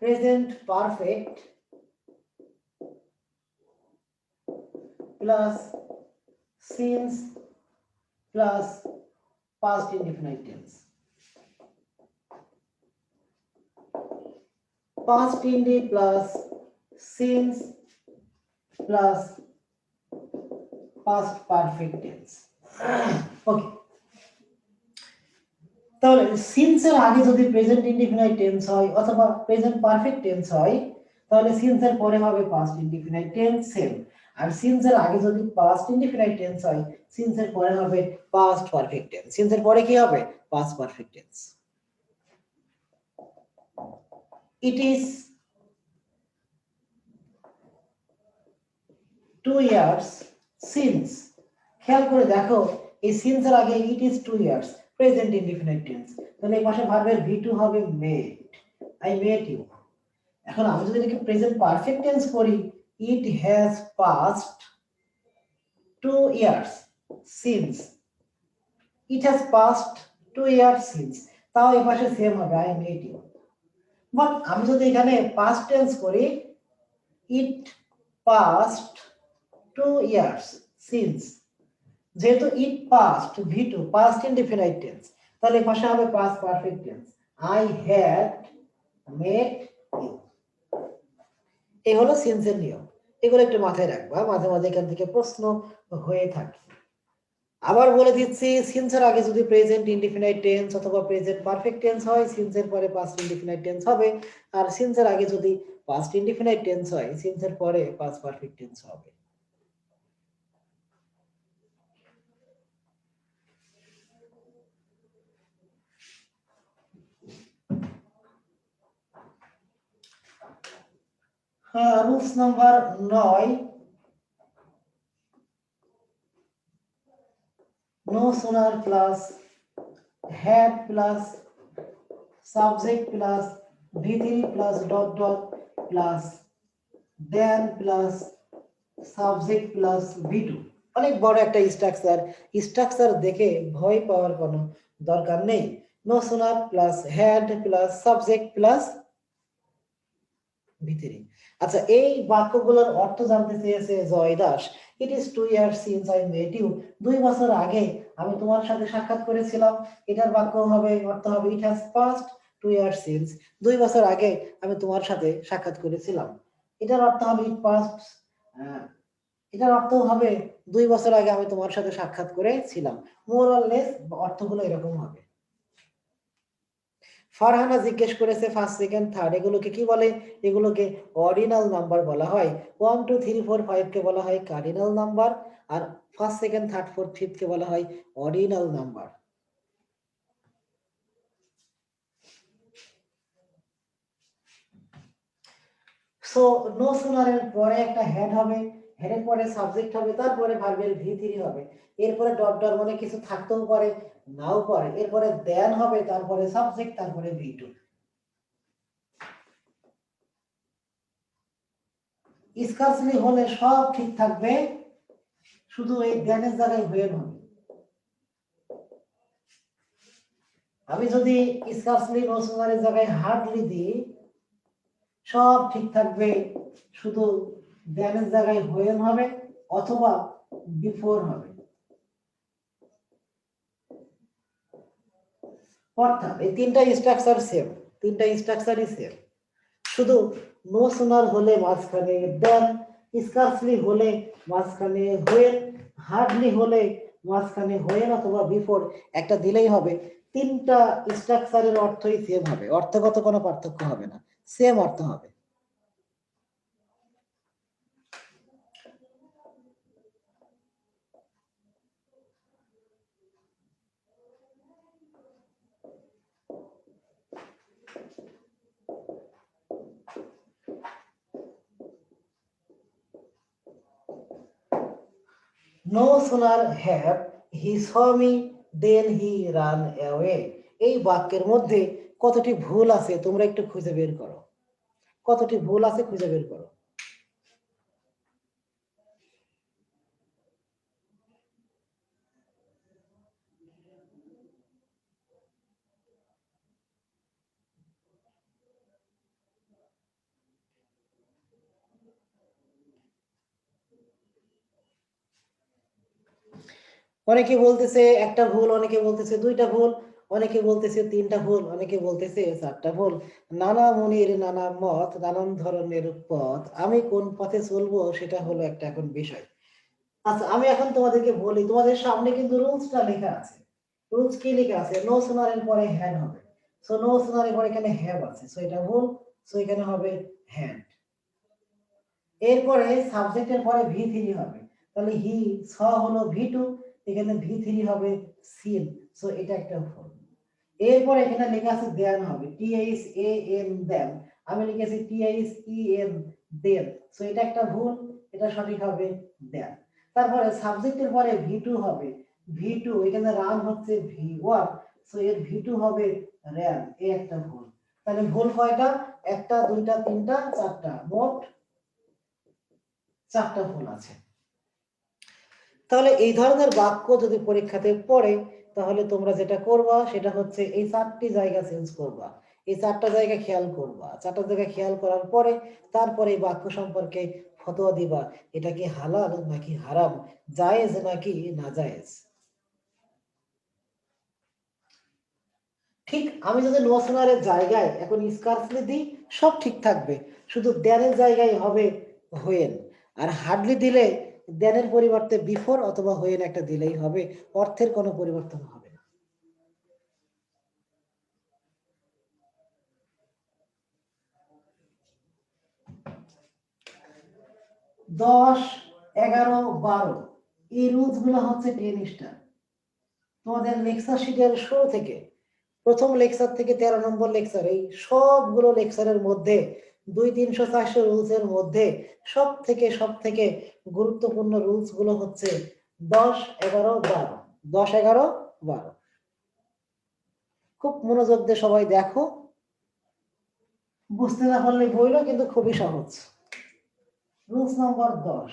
Present perfect plus since plus past indefinite tense. Past indi plus since plus past perfect tense. Okay. তাহলে সিন্স এর আগে যদি প্রেজেন্ট ইনডিফিনাইট টেন্স হয় অথবা প্রেজেন্ট পারফেক্ট টেন্স হয়, তাহলে since এর পরে হবে পাস্ট ইনডিফিনাইট টেন্স সেম। আর সিন্স এর আগে যদি পাস্ট ইনডিফিনাইট টেন্স হয়, সিন্স এর পরে হবে পাস্ট পারফেক্ট টেন্স। সিন্স এর পরে কি হবে? Past perfect tense. It is 2 years since। খেয়াল করে দেখো, এই সিন্স এর আগে ইট is 2 years, present indefinite tense. তাহলে এই পাশে ভার্বের V2 হবে মেট, আই মেট ইউ। এখন আমি যদি এটাকে প্রেজেন্ট পারফেক্ট টেন্স করি, it has passed 2 years since। It has passed 2 years since, তাও এই পাশে সেম হবে, আই মেট ইউ। বাট আমি যদি এখানে পাস্ট টেন্স করি, ইট পাসড 2 years since, যেহেতু it past V2 past indefinite tense, তাহলে পাশে হবে past perfect tense, I had met you. এই হলো সিন্সের নিয়ম। এগুলো একটু মাথায় রাখবা, মাঝে মাঝে এখান থেকে প্রশ্ন হয়ে থাকে। আবার বলে দিচ্ছি, সিন্সের আগে যদি প্রেজেন্ট ইনডিফিনাইট টেন্স অথবা প্রেজেন্ট পারফেক্ট টেন্স হয়, সিন্সের পরে পাস্ট ইনডিফিনাইট টেন্স হবে। আর সিন্সের আগে যদি পাস্ট ইনডিফিনাইট টেন্স হয়, সিন্সের পরে পাস্ট পারফেক্ট টেন্স হবে। Rules number 9, no sooner plus had plus subject plus V3 plus dot dot plus then plus subject plus V2। অনেক বড় একটা স্ট্রাকচার দেখে ভয় পাওয়ার কোনো দরকার নেই। No sooner plus had plus subject plus V3। আচ্ছা, এই বাক্যগুলোর অর্থ জানতে চেয়েছে Joy Das. It is 2 years since I met you, 2 বছর আগে আমি তোমার সাথে সাক্ষাৎ করেছিলাম। এটার বাক্য হবে, অর্থ হবে, it has past 2 years since, 2 বছর আগে আমি তোমার সাথে সাক্ষাৎ করেছিলাম। এটার অর্থ হবে ইট পাস্ট, এটার অর্থ হবে 2 বছর আগে আমি তোমার সাথে সাক্ষাৎ করেছিলাম। মোর অর লেস অর্থগুলো এরকম হবে। ফারহানা জিজ্ঞেস করেছে ফার্স্ট সেকেন্ড থার্ড এগুলোকে কি বলে? এগুলোকে অর্ডিনাল নাম্বার বলা হয়। 1 2 3 4 5 কে বলা হয় কার্ডিনাল নাম্বার, আর first second third fourth fifth কে বলা হয় ordinal number. So no sooner এর পরে একটা হেড হবে, হেডের পরে সাবজেক্ট হবে, তারপরে ভার্বের V3 হবে, এরপরে ডট ডট মানে কিছু থাকতেও পারে নাও পারে, এরপরে দেন হবে, তারপরে সাবজেক্ট, তারপরে V2। স্কার্সলি হলে সব ঠিক থাকবে, শুধু এই দেনের জায়গায় হয়ে হবে। আমি যদি স্কার্সলি নো সুনারের জায়গায় হার্ডলি দিই, সব ঠিক থাকবে, শুধু দেনের জায়গায় হয়ে হবে অথবা বিফোর হবে। অর্থাৎ এই তিনটা স্ট্রাকচারই সেম, শুধু নো সোনার হলে মাঝখানে দেন, স্কার্সলি হলে মাঝখানে হোয়েন, হার্ডলি হলে মাঝখানে হোয়েন অথবা বিফোর একটা দিলেই হবে। তিনটা স্ট্রাকচারের অর্থই সেম হবে, অর্থগত কোনো পার্থক্য হবে না, সেম অর্থ হবে। No sooner have he saw me then he ran away। এই বাক্যের মধ্যে কতটি ভুল আছে তোমরা একটু খুঁজে বের করো, কতটি ভুল আছে খুঁজে বের করো। অনেকে বলতেছে একটা ভুল, অনেকে বলতেছে দুইটা ভুল, অনেকে বলতেছে তিনটা ভুল, অনেকে বলতেছে চারটা ভুল। নানা মুনির নানা মত, নানান ধরনের পথ, আমি কোন পথে চলবো সেটা হলো একটা এখন বিষয়। আচ্ছা, আমি এখন তোমাদেরকে বলি, তোমাদের সামনে কিন্তু রুলসটা লেখা আছে। রুলস কি লেখা আছে? নো সোনার এর পরে হ্যাড হবে, সো নো সোনার এর পরে এখানে হ্যাভ আছে, সো এটা ভুল, সো এখানে হবে হ্যাড। এরপরে সাবজেক্টের পরে V3 হবে, তাহলে হি স হলো V2, এখানে V3 হবে সিন, সো এটা একটা ভুল। এরপর এখানে লেখা আছে দেন হবে, THAN দেন, আমি লিখেছি THEN দেন, সো এটা একটা ভুল, এটা সঠিক হবে দেন। তারপরে সাবজেক্টের পরে V2 হবে, V2 এখানে রান হচ্ছে V1, সো এর V2 হবে র্যান, এই একটা ভুল। তাহলে ভুল কয়টা? একটা, দুইটা, তিনটা, চারটা, মোট চারটা ভুল আছে। তাহলে এই ধরনের বাক্য যদি পরীক্ষাতে পড়ে, তাহলে তোমরা যেটা করবা সেটা হচ্ছে এই চারটি জায়গা চেঞ্জ করবা, এই চারটা জায়গা খেয়াল করবা, চারটা জায়গা খেয়াল করার পরে তারপরে এই বাক্য সম্পর্কে ফতোয়া দিবা, এটা কি হালাল নাকি হারাম, জায়েজ নাকি না জায়েজ। ঠিক আমি যদি নো সোনারের জায়গায় এখন স্কার্সলি দিই, সব ঠিক থাকবে, শুধু দেনের জায়গায় হবে হোয়েন, আর হার্ডলি দিলে দেনের পরিবর্তে বিফোর অথবা হোয়েন একটা দিলেই হবে, অর্থের কোনো পরিবর্তন হবে না। দশ, 11, 12 এই রুলস গুলো হচ্ছে 10 স্টার। তোমাদের লেকচার শিটের শুরু থেকে প্রথম লেকচার থেকে 13 নম্বর লেকচার, এই সবগুলো লেকচারের মধ্যে 200, 300, 400 রুলস এর মধ্যে সব থেকে গুরুত্বপূর্ণ রুলস গুলো হচ্ছে 10, 11, 12। 10, 11, 12 খুব মনোযোগ দিয়ে সবাই দেখো, বুঝতে না পারলে বইলো, কিন্তু খুবই সহজ। রুলস নম্বর 10,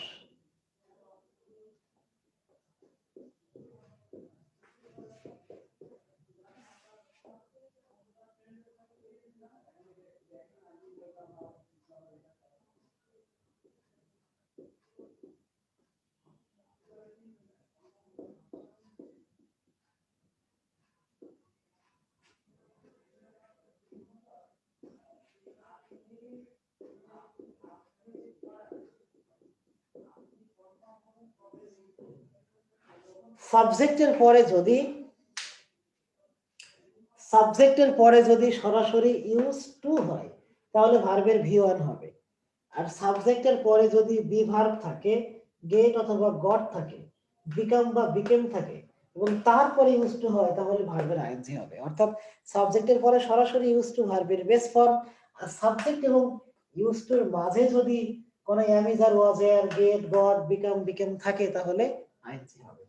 সাবজেক্টের পরে যদি সরাসরি ইউজ টু হয় তাহলে ভার্বের ভি1 হবে। আর সাবজেক্টের পরে যদি বি ভার্ব থাকে, গেট অথবা গট থাকে, বিকাম বা বিকেম থাকে এবং তারপরে ইউজ টু হয় তাহলে ভার্বের আইএনজি হবে। অর্থাৎ সাবজেক্টের পরে সরাসরি ইউজ টু ভার্বের বেস ফর্ম, আর সাবজেক্ট এবং ইউজ টুর মাঝে যদি কোনো এম ইজ আর ওয়াজ এর, গেট, গট, বিকাম, বিকেম থাকে তাহলে আইএনজি হবে।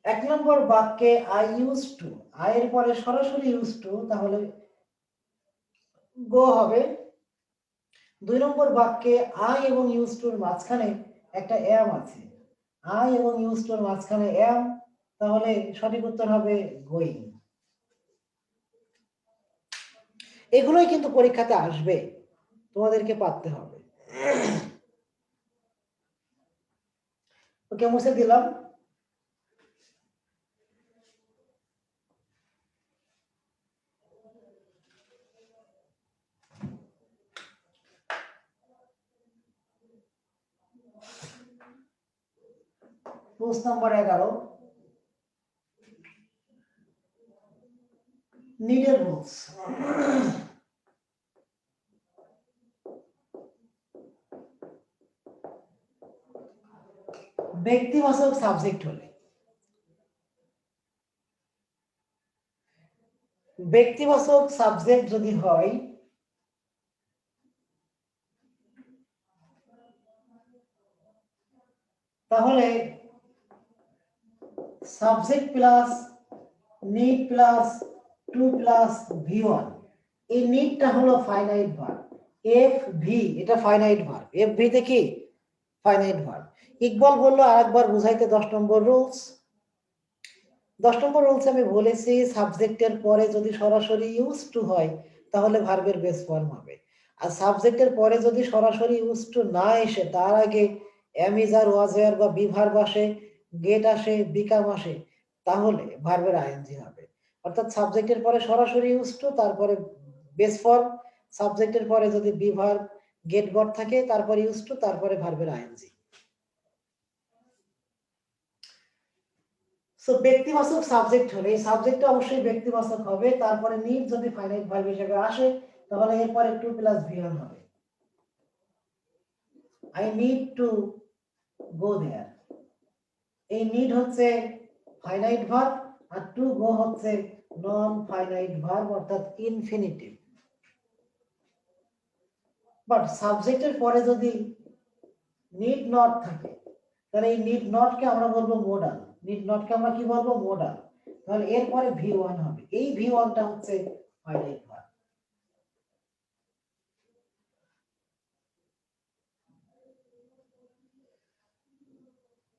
এক নম্বর বাক্যে আই ইউজ টু, আই এর পরে সরাসরি ইউজ টু তাহলে গো হবে। 2 নম্বর বাক্যে আই এবং ইউজ টুর মাঝখানে একটা এম আছে, আই এবং ইউজ টুর মাঝখানে এম, তাহলে সঠিক উত্তর হবে গোয়িং। এগুলোই কিন্তু পরীক্ষাতে আসবে, তোমাদেরকে পারতে হবে। ওকে, মুছে দিলাম। প্রশ্ন নম্বর 11, নিডের রুলস। ব্যক্তিবাচক সাবজেক্ট হলে, ব্যক্তিবাচক সাবজেক্ট যদি হয় তাহলে subject plus need plus to plus ভি1, এই নিডটা হলো ফাইনাইট ভার্ব, এফ ভি এটা ফাইনাইট ভার্ব, এফ ভিতে কি ফাইনাইট ভার্ব। ইকবাল বললো আরেকবার বুঝাইতে 10 নম্বর রুলস। 10 নম্বর রুলস আমি বলেছি সাবজেক্টের পরে যদি সরাসরি ইউজ টু হয় তাহলে ভার্বের বেস ফর্ম হবে, আর সাবজেক্টের পরে যদি সরাসরি ইউজ টু না এসে তার আগে এম ইজ আর ওয়াজ এর বা বি ভার্ব আসে, গেট আসে, বিকাম আসে, তাহলে ভার্বের আইএনজি হবে। অর্থাৎ সাবজেক্টের পরে সরাসরি ইউজ টু, তারপরে বেস ফর্ম, সাবজেক্টের পরে যদি বি ভার্ব, গেট, গট থাকে, তারপরে ইউজ টু, তারপরে ভার্বের আইএনজি। সো ব্যক্তিবাচক সাবজেক্ট হলে এই সাবজেক্টটা অবশ্যই ব্যক্তিবাচক হবে, তারপরে নিড যদি ফাইনাইট ভার্ব হিসেবে আসে তাহলে এরপরে টু প্লাস ভি1 হবে। I need to go there, এই নিড হচ্ছে ফাইনাইট ভার্ব আর টু গো হচ্ছে নন ফাইনাইট ভার্ব অর্থাৎ ইনফিনিটিভ। বাট সাবজেক্টের পরে যদি নিড নট থাকে তাহলে এই নিড নটকে আমরা বলবো মোডাল, নিড নটকে আমরা কি বলবো মোডাল। তাহলে এরপরে V1 হবে, এই V1টা হচ্ছে ফাইনাইট ভার্ব।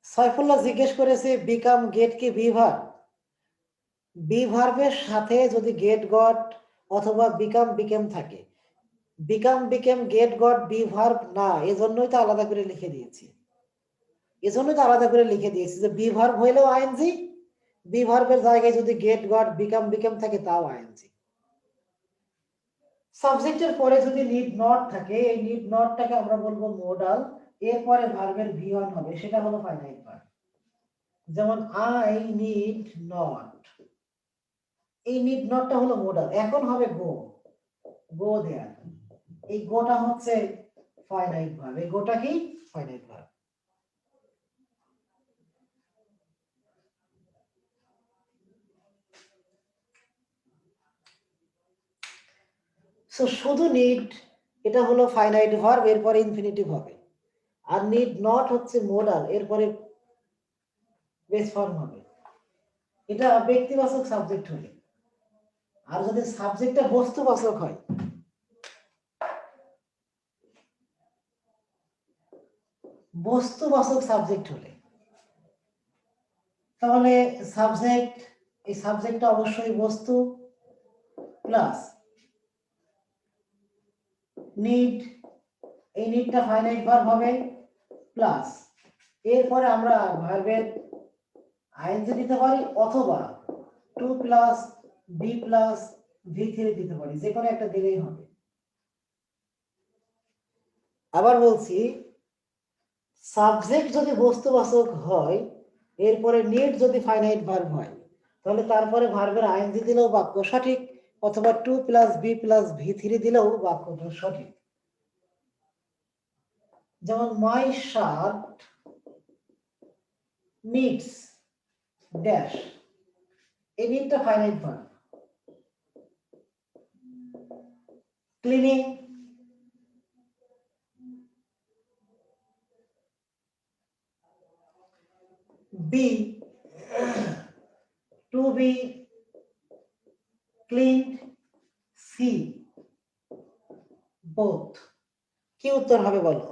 সাইফুল্লাহ জিজ্ঞেস করেছে বিকাম গেট কি বি ভার্ব? বি ভার্বের সাথে যদি গেট গট অথবা বিকাম বিকেম থাকে, become became gate goat be verb না, এজন্যই তো আলাদা করে লিখে দিয়েছি, যে বি ভার্ব হইলেও আইএনজি, বি ভার্বের জায়গায় যদি গেট গট বিকাম বিকেম থাকে তাও আইএনজি। সাবজেক্টের পরে যদি নিড নট থাকে, এই নিড নটটাকে আমরা বলবো মোডাল, এরপরে ভার্বের V1 হবে, সেটা হলো ফাইনাইট ভার্ব। যেমন আই নিড নট, এই নিড নটটা হলো মোডাল। এখন হবে গো, গো দেয়ার, এই গোটা হচ্ছে ফাইনাইট ভার্ব, এই গোটা কি ফাইনাইট ভার্ব। সো শুধু নিড এটা হলো ফাইনাইট ভার্ব, এরপরে ইনফিনিটিভ হবে। আর নিড নট হচ্ছে মোডাল, এরপরে বেস ফর্ম হবে। এটা ব্যক্তিবাচক সাবজেক্ট হলে। আর যদি সাবজেক্টটা বস্তুবাচক হয়, বস্তুবাচক সাবজেক্ট হলে, তাহলে সাবজেক্ট, এই সাবজেক্টটা অবশ্যই বস্তু প্লাস নিড, এই নিডটা ফাইনাইট ভার্ব হবে প্লাস, এরপরে আমরা ভার্বের আইএনজি দিতে পারি অথবা two plus B plus V3 দিতে পারি, যে কোনো একটা দিলেই হবে। আবার বলছি, সাবজেক্ট যদি বস্তুবাচক হয়, এরপরে নিড যদি ফাইনাইট ভার্ব হয়, তাহলে তারপরে ভার্বের আইএনজি দিলেও বাক্য সঠিক, অথবা two plus B plus V3 দিলেও বাক্যটা সঠিক। যেমন মাই শার্ট নিডস ড্যাশ, এই নিডটা finite verb. Cleaning b, to be cleaned c, both. কি উত্তর হবে বলো?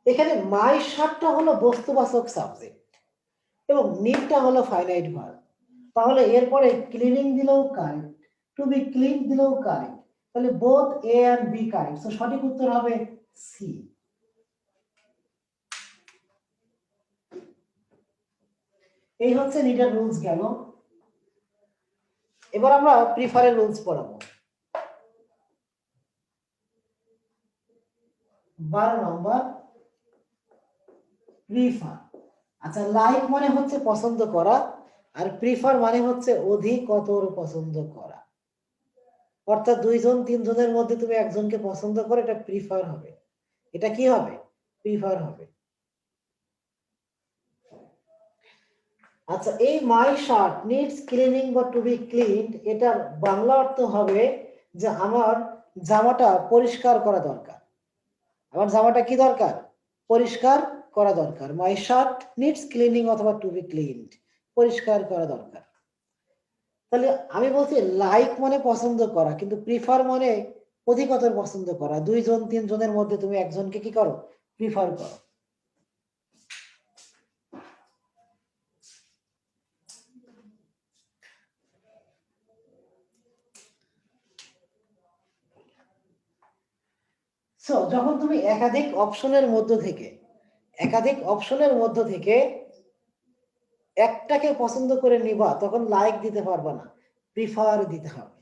এখানে মাই শার্টটা হলো বস্তুবাচক সাবজেক্ট এবং নিডটা হলো ফাইনাইট ভার্ব, তাহলে এরপরে ক্লিনিং দিলেও কারেক্ট, টু বি ক্লিন দিলেও কারেক্ট, তাহলে both A and B correct. তো সঠিক উত্তর হবে সি। এই হচ্ছে নিডের রুলস গেল। এবার আমরা প্রিফারের রুলস পড়াবো। 12 নম্বর প্রিফার। আচ্ছা, লাইক মানে হচ্ছে পছন্দ করা, আর প্রিফার মানে হচ্ছে অধিকতর পছন্দ করা। অর্থাৎ দুইজন তিনজনের মধ্যে তুমি একজনকে পছন্দ করো, এটা প্রিফার হবে। এটা কি হবে? প্রিফার হবে। আচ্ছা, এই মাই শার্ট নিডস ক্লিনিং বা টু বি ক্লিনড, এটা বাংলা অর্থ হবে যে আমার জামাটা পরিষ্কার করা দরকার। আমার জামাটা কি দরকার? পরিষ্কার করা দরকার। মাই শার্ট নিডস ক্লিনিং অথবা টু বি ক্লিনড, পরিষ্কার করা দরকার। তাহলে আমি বলছি লাইক মানে পছন্দ করা, কিন্তু প্রিফার মানে অধিকতর পছন্দ করা। দুইজন তিনজনের মধ্যে তুমি একজনকে কি করো? প্রিফার করো। সো যখন তুমি একাধিক অপশনের মধ্য থেকে একটাকে পছন্দ করে নিবা, তখন লাইক দিতে পারবা না, প্রিফার দিতে হবে।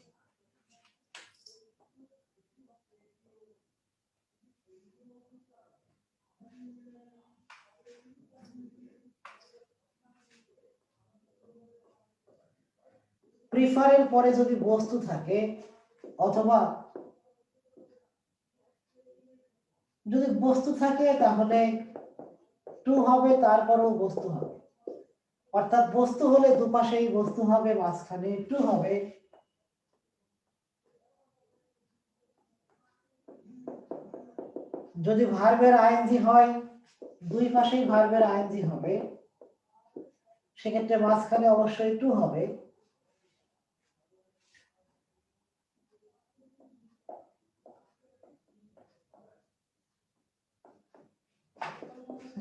প্রিফারের পরে যদি বস্তু থাকে অথবা যদি বস্তু থাকে তাহলে টু হবে, তারপরেও বস্তু হবে। অর্থাৎ বস্তু হলে দুপাশেই বস্তু হবে, মাঝখানে টু হবে। যদি ভার্বের আইএনজি হয়, দুই পাশেই ভার্বের আইএনজি হবে, সেক্ষেত্রে মাঝখানে অবশ্যই টু হবে।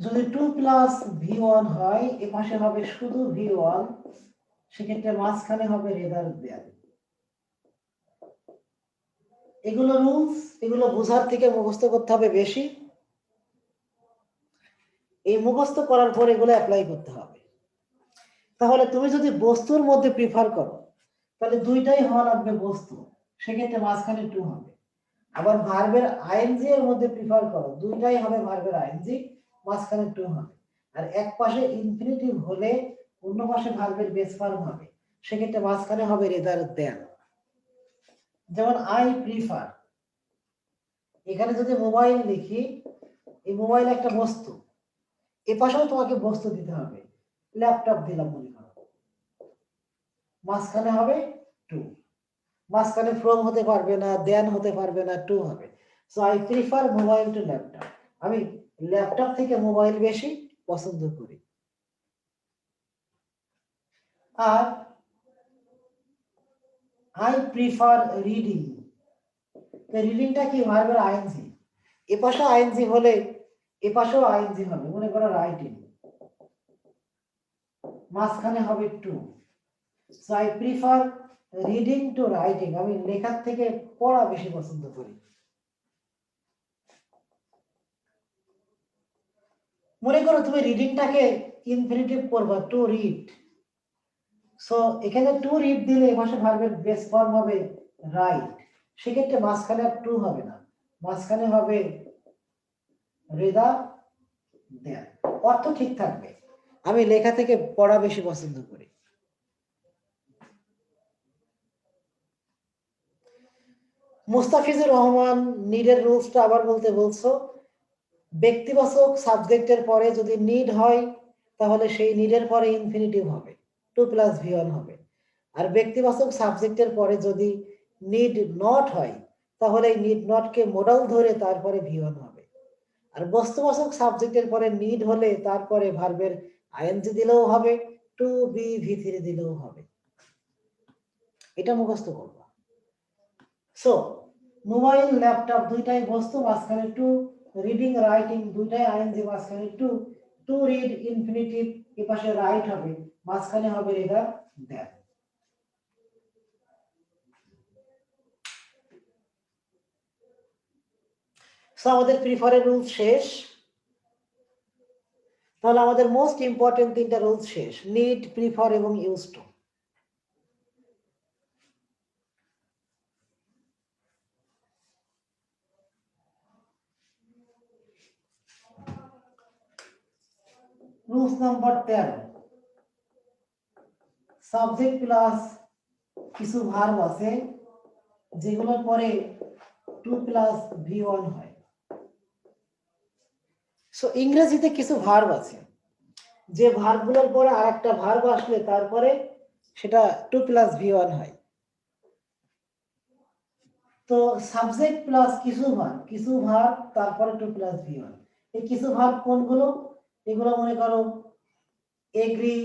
যদি টু প্লাস V1 হয়, এ পাশে হবে শুধু V1, সেক্ষেত্রে মাঝখানে হবে রেদার দেন। এগুলো রুলস, এগুলো বোঝার থেকে মুখস্থ করতে হবে বেশি। এই মুখস্থ করার পর এগুলো অ্যাপ্লাই করতে হবে। তাহলে তুমি যদি বস্তুর মধ্যে প্রিফার করো, তাহলে দুইটাই হওয়া লাগবে বস্তু, সেক্ষেত্রে মাঝখানে টু হবে। আবার ভার্বের আইএনজি এর মধ্যে প্রিফার করো, দুইটাই হবে ভার্বের আইএনজি, মাঝখানে টু হবে। আর এক পাশে ইনফিনিটিভ হলে অন্য পাশে ভার্বের বেস ফর্ম হবে, সেক্ষেত্রে মাঝখানে হবে রেদার দেন। যেমন আই প্রিফার, এখানে যদি মোবাইল লিখি, এই মোবাইল একটা বস্তু, এ পাশেও তোমাকে বস্তু দিতে হবে, ল্যাপটপ দিলাম মনে করো, মাঝখানে হবে টু। মাঝখানে ফ্রম হতে পারবে না, দেন হতে পারবে না, টু হবে। So I prefer mobile to laptop, আমি ল্যাপটপ থেকে মোবাইল বেশি পছন্দ করি। আর আই প্রিফার রিডিং, রিডিংটা কি ভার্বের আইএনজি, এ পাশে আইএনজি হলে এ পাশেও আইএনজি হবে, মনে করো রাইটিং, মাঝখানে হবে to. So I prefer reading to writing, আমি লেখার থেকে পড়া বেশি পছন্দ করি। মনে করো তুমি রিডিংটাকে ইনফিনিটিভ করবা, টু রিড। সো এখানে টু রিড দিলে এই পাশে ভার্বের বেস ফর্ম হবে রাইট, সেক্ষেত্রে মাঝখানে আর টু হবে না, মাঝখানে হবে রেদা দেন। অর্থ ঠিক থাকবে, আমি লেখা থেকে পড়া বেশি পছন্দ করি। মুস্তাফিজুর রহমান নিডের রুলসটা আবার বলতে বলছো। ব্যক্তিবাচক সাবজেক্টের পরে যদি নিড হয়, তাহলে সেই নিডের পরে ইনফিনিটিভ হবে, টু প্লাস V1 হবে। আর ব্যক্তিবাচক সাবজেক্টের পরে যদি নিড নট হয়, তাহলে এই নিড নটকে মোডাল ধরে তারপরে V1 হবে। আর বস্তুবাচক সাবজেক্টের পরে নিড হলে তারপরে ভার্বের আইএনজি দিলেও হবে, টু বি V3 দিলেও হবে। এটা মুখস্থ করবা। সো মোবাইল ল্যাপটপ দুইটাই বস্তু, মাঝখানে টু, রিডিং রাইটিং দুইটাই আইএনজি, মাঝখানে টু, টু রিড ইনফিনিটিভ, এ পাশে রাইট হবে, মাঝখানে হবে রেদার দ্যান। সো আমাদের প্রিফারের রুল শেষ। তাহলে আমাদের মোস্ট ইম্পর্টেন্ট তিনটা রুল শেষ, নিড, প্রিফার এবং use to. Rules number 13, subject plus কিছু ভার্ব আছে যেগুলোর পরে টু প্লাস V1 হয়। সো ইংরেজিতে কিছু ভার্ব আছে, যে ভার্বগুলোর পরে আর একটা ভার্ব আসলে তারপরে সেটা টু প্লাস V1 হয়। তো সাবজেক্ট প্লাস কিছু ভার্ব তারপরে টু প্লাস V1। এই কিছু ভার্ব কোনগুলো? এগুলো মনে করো এগ্রি,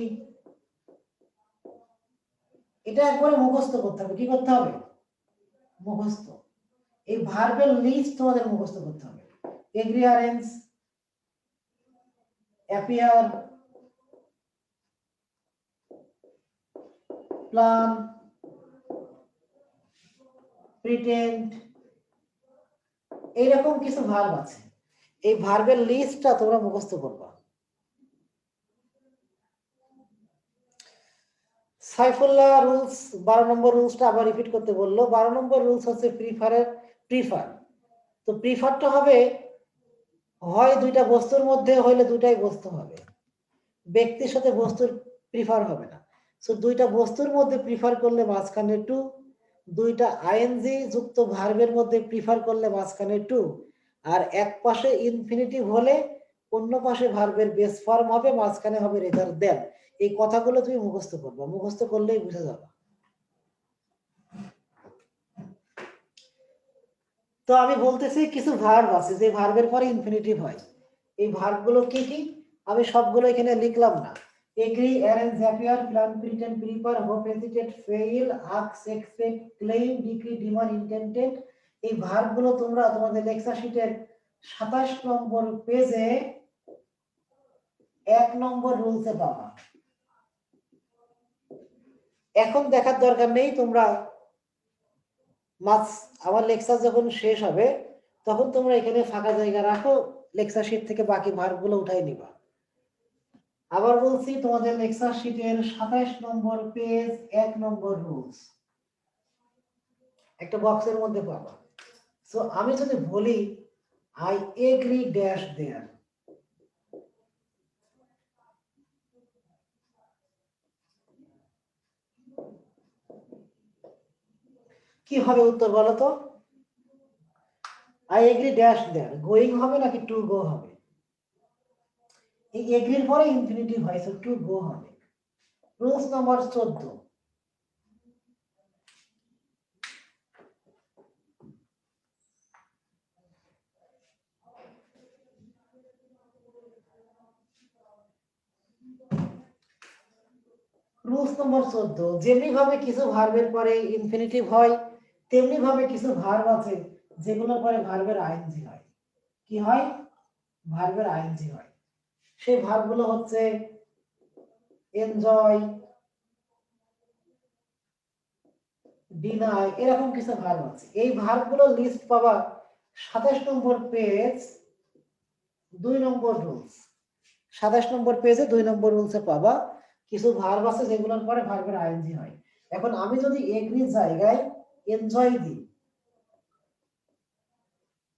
এটা একবারে মুখস্থ করতে হবে। কি করতে হবে? মুখস্থ। এই ভার্বের লিস্ট তোমাদের মুখস্থ করতে হবে। Agree, arrange, appear, plan, pretend, এইরকম কিছু ভার্ব আছে। এই ভার্বের লিস্টটা তোমরা মুখস্থ করবা। সাইফুল্লাহ রুলস 12 নম্বর রুলসটা আবার রিপিট করতে বললো। 12 নম্বর রুলস হচ্ছে প্রিফার। তো প্রিফারটা হবে হয় দুইটা বস্তুর মধ্যে হইলে দুইটাই বস্তু হবে, ব্যক্তির সাথে বস্তুর প্রিফার হবে না। সো দুইটা বস্তুর মধ্যে প্রিফার করলে মাঝখানে টু, দুইটা আইএনজি যুক্ত ভার্বের মধ্যে প্রিফার করলে মাঝখানে টু, আর এক পাশে ইনফিনিটিভ হলে অন্য পাশে ভার্বের বেস ফর্ম হবে, মাঝখানে হবে রেদার দেন। এই কথাগুলো তুমি মুখস্থ করবা, মুখস্থ করলেই বুঝে যাবে। তো আমি বলতেছি কিছু ভার্ব আছে যে ভার্বের পরে ইনফিনিটিভ হয়। এই ভার্বগুলো কি কি আমি সবগুলো এখানে লিখলাম না। Agree, arrange, appear, plan, pretend, prepare, hope, hesitate, fail, ask, expect, claim, decree, demand, intended, এই ভার্বগুলো তোমরা তোমাদের লেকচার শিটের 27 নম্বর পেজে 1 নম্বর রুলসে পাবা। এখন দেখার দরকার নেই, তোমরা আমার লেকচার যখন শেষ হবে তখন তোমরা এখানে ফাঁকা জায়গা রাখো, লেকচার শিট থেকে বাকি ভার্বগুলো উঠাই নিবা। আবার বলছি, তোমাদের লেকচার শিটের 27 নম্বর পেজ 1 নম্বর রুলস একটা বক্সের মধ্যে পাবা। সো আমি যদি বলি আই এগ্রি ড্যাশ দেয়ার, কি হবে উত্তর বলো তো? I agree dash there going হবে নাকি টু গো হবে? এই এগ্রির পরে ইনফিনিটিভ হয়, সো টু গো হবে। রুলস নাম্বার 14, রুলস নম্বর 14, যেমনি ভাবে কিছু ভার্বের পরে ইনফিনিটিভ হয় তেমনি ভাবে কিছু ভার্ব আছে যেগুলোর পরে ভার্বের আইএনজি হয়। কি হয়? ভার্বের আইএনজি হয়। সেই ভার্বগুলো হচ্ছে এনজয়, ডিনাই, এরকম কিছু ভার্ব আছে। এই ভার্বগুলো লিস্ট পাবা 27 নম্বর পেজ 2 নম্বর রুলস। 27 নম্বর পেজে 2 নম্বর রুলসে পাবা কিছু ভার্ব আছে যেগুলোর পরে ভার্বের আইএনজি হয়। এখন আমি যদি এগ্রির জায়গায় এনজয় দিই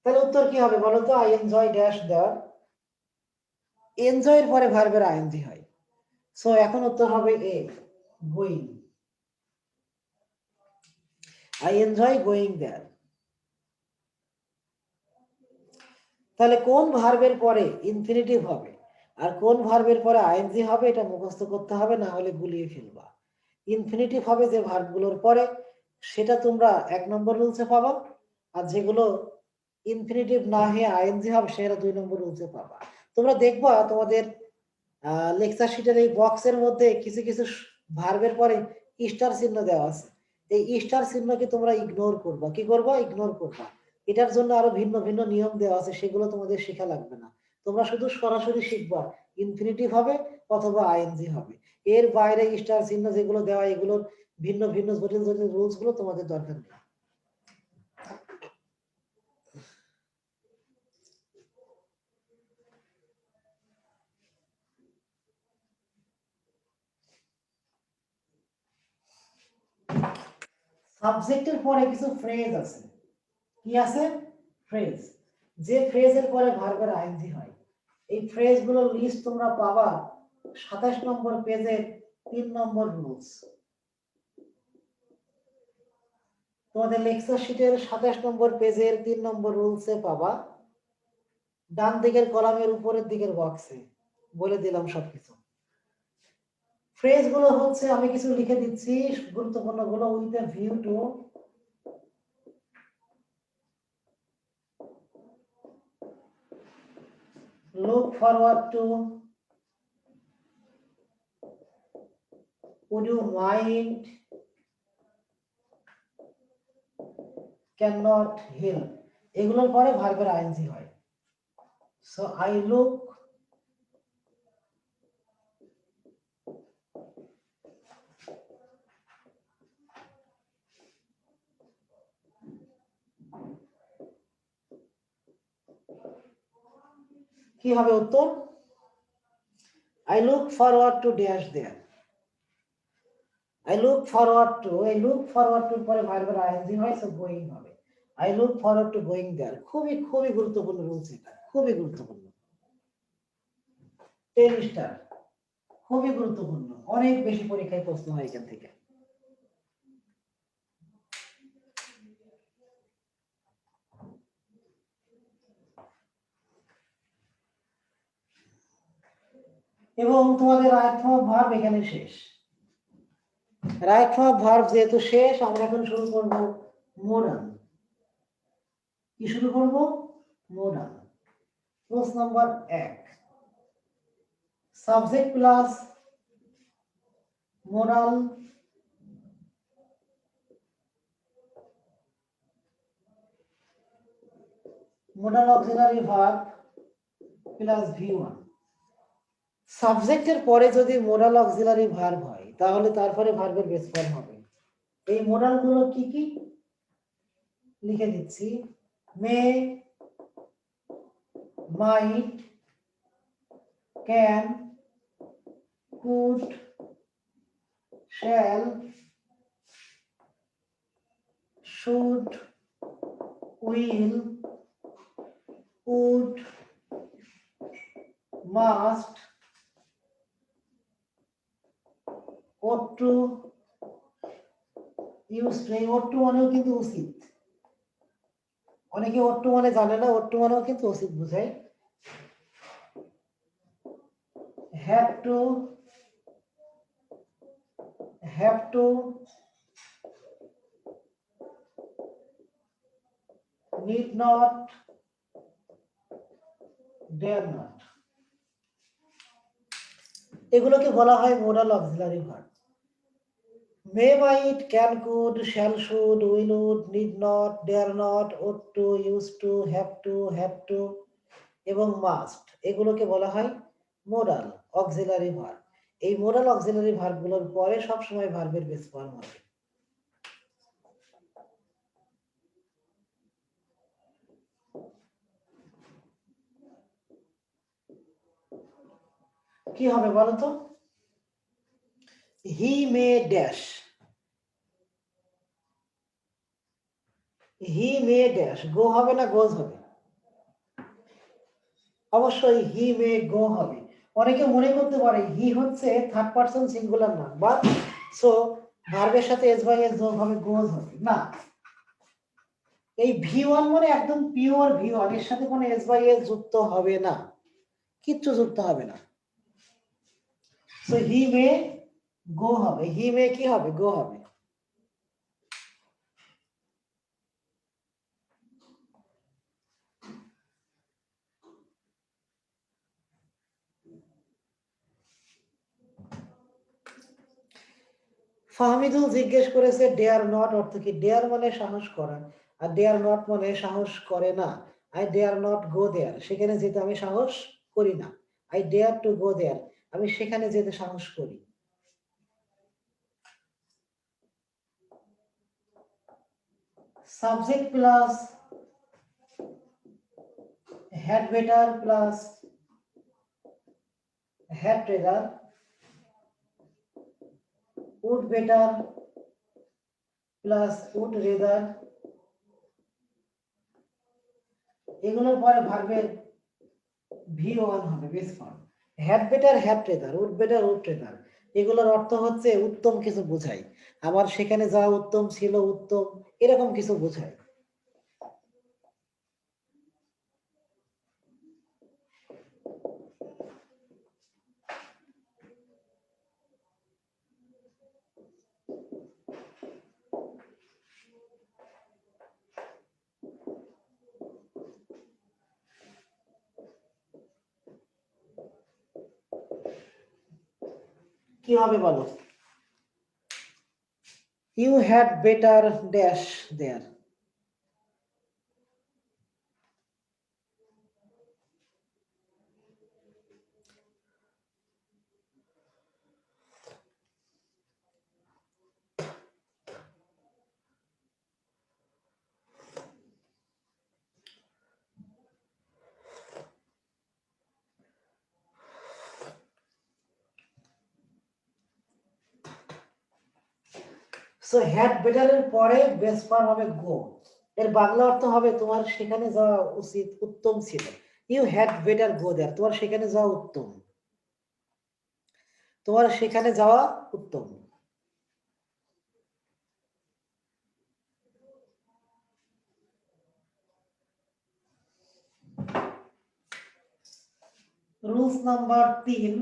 তাহলে উত্তর কি হবে বলো তো? আই এনজয় ড্যাশ দেওয়ার, এনজয়ের পরে ভার্বের আইএনজি হয়। সো এখন উত্তর হবে a, going. I enjoy going there. তাহলে কোন ভার্বের পরে ইনফিনিটিভ হবে আর কোন ভার্বের পরে আইএনজি হবে এটা মুখস্থ করতে হবে, না হলে গুলিয়ে ফেলবা। ইনফিনিটিভ হবে যে ভার্বগুলোর পরে সেটা তোমরা 1 নম্বর রুলসে পাবা, আর যেগুলো ইনফিনিটিভ না হয়ে আইএনজি হবে সেটা 2 নম্বর রুলসে পাবা। তোমরা দেখবা তোমাদের লেকচার শিটের এই বক্সের মধ্যে কিছু কিছু ভার্বের পরে স্টার চিহ্ন দেওয়া আছে। এই স্টার চিহ্নকে তোমরা ইগনোর করবা। কি করবা? ইগনোর করবা। এটার জন্য আরো ভিন্ন ভিন্ন নিয়ম দেওয়া আছে, সেগুলো তোমাদের শেখা লাগবে না। তোমরা শুধু সরাসরি শিখবা ইনফিনিটিভ হবে অথবা আইএনজি হবে। এর বাইরে স্টার চিহ্ন যেগুলো দেওয়া এগুলোর ভিন্ন ভিন্ন জটিল জটিল রুলস গুলো তোমাদের দরকার নেই। সাবজেক্টের পরে কিছু ফ্রেজ আছে। কি আছে? ফ্রেজ। যে ফ্রেজের পরে ভার্বের আইএনজি হয় এই ফ্রেজ গুলোর লিস্ট তোমরা পাবা 27 নম্বর পেজের 3 নম্বর রুলস। তোমাদের লেকচার শিটের 27 নম্বর পেজের 3 নম্বর রুলসে পাবা, ডান দিকের কলামের উপরের দিকের বক্সে বলে দিলাম সবকিছু। ফ্রেজ গুলো হচ্ছে, আমি কিছু লিখে দিচ্ছি গুরুত্বপূর্ণ গুলো। With a view to, look forward to, would you mind, cannot help, এগুলোর পরে ভার্বের আইএনজি হয়। সো আই লুক কি হবে উত্তর? I look forward to dash there. I look forward to, এই look forward to পরে ভার্বের আইএনজি হয়, সো গোয়িং হবে। I look forward to going there। খুবই খুবই গুরুত্বপূর্ণ রুলস এটা, খুবই গুরুত্বপূর্ণ। 10 স্টার, খুবই গুরুত্বপূর্ণ, অনেক বেশি পরীক্ষায় প্রশ্ন হয় এখান থেকে। এবং তোমাদের রাইট ফর্ম অফ ভার্ব এখানে শেষ। রাইট ফর্ম অফ ভার্ব যেহেতু শেষ, আমরা এখন শুরু করব মোডাল। কি শুরু করব? মোডাল। প্রশ্ন number 1, subject plus modal auxiliary verb plus V1। সাবজেক্টের পরে যদি মোডাল অক্সিলারি ভার্ব হয় তাহলে তারপরে ভার্বের বেস ফর্ম হবে। এই মোডাল গুলো কি কি লিখে দিচ্ছি। May, might, can, could, shall, should, will, would, must, ought to, used to। ought to মানেও কিন্তু উচিত, অনেকে ought to মানে জানে না, ought to মানেও কিন্তু উচিত বোঝায়। have to, need not, dare not, এগুলোকে বলা হয় modal auxiliary verb. May, might, can, could, shall, should, will, would, need not, dare not, ought to, used to, have to এবং মাস্ট, এগুলোকে বলা হয় মোডাল অক্সিলারি ভার্ব। এই modal auxiliary ভার্বগুলোর পরে সবসময় ভার্বের বেস ফর্ম হবে। কি হবে বলো তো? হি মে ড্যাশ, হি মে ড্যাশ, গো হবে না গোজ হবে? অবশ্যই হি মে গো হবে। অনেকে মনে করতে পারে হি হচ্ছে থার্ড পারসন সিঙ্গুলার নাম, বাট সো ভার্বের সাথে এস বাই এস যোগ হবে, গোজ হবে না। এই V1 মানে একদম পিওর V1, এর সাথে কোনো এস বাই এস যুক্ত হবে না, কিচ্ছু যুক্ত হবে না। সো হি মে গো হবে, হি মে কি হবে? গো হবে। ফাহমিদুল জিজ্ঞেস করেছে ডেয়ার নট অর্থ কি? ডেয়ার মানে সাহস করা, আর ডেয়ার নট মানে সাহস করে না। I dare not go there, সেখানে যেতে আমি সাহস করি না। I dare to go there, আমি সেখানে যেতে সাহস করি। Subject plus had better plus had rather, would better plus would rather, এগুলোর পরে ভার্বের V1 হবে base form. Had better, had rather, would better, would rather, এগুলোর অর্থ হচ্ছে উত্তম কিছু বোঝায়। আমার সেখানে যাওয়া উত্তম ছিল, উত্তম, এরকম কিছু বোঝায়। কি হবে বলো? You had better dash there. So had বেটারের পরে বেস ফর্ম হবে গো। এর বাংলা অর্থ হবে তোমার সেখানে যাওয়া উচিত, উত্তম ছিল। You had better go there, তোমার সেখানে যাওয়া উত্তম, তোমার সেখানে যাওয়া উত্তম। Rules number 3,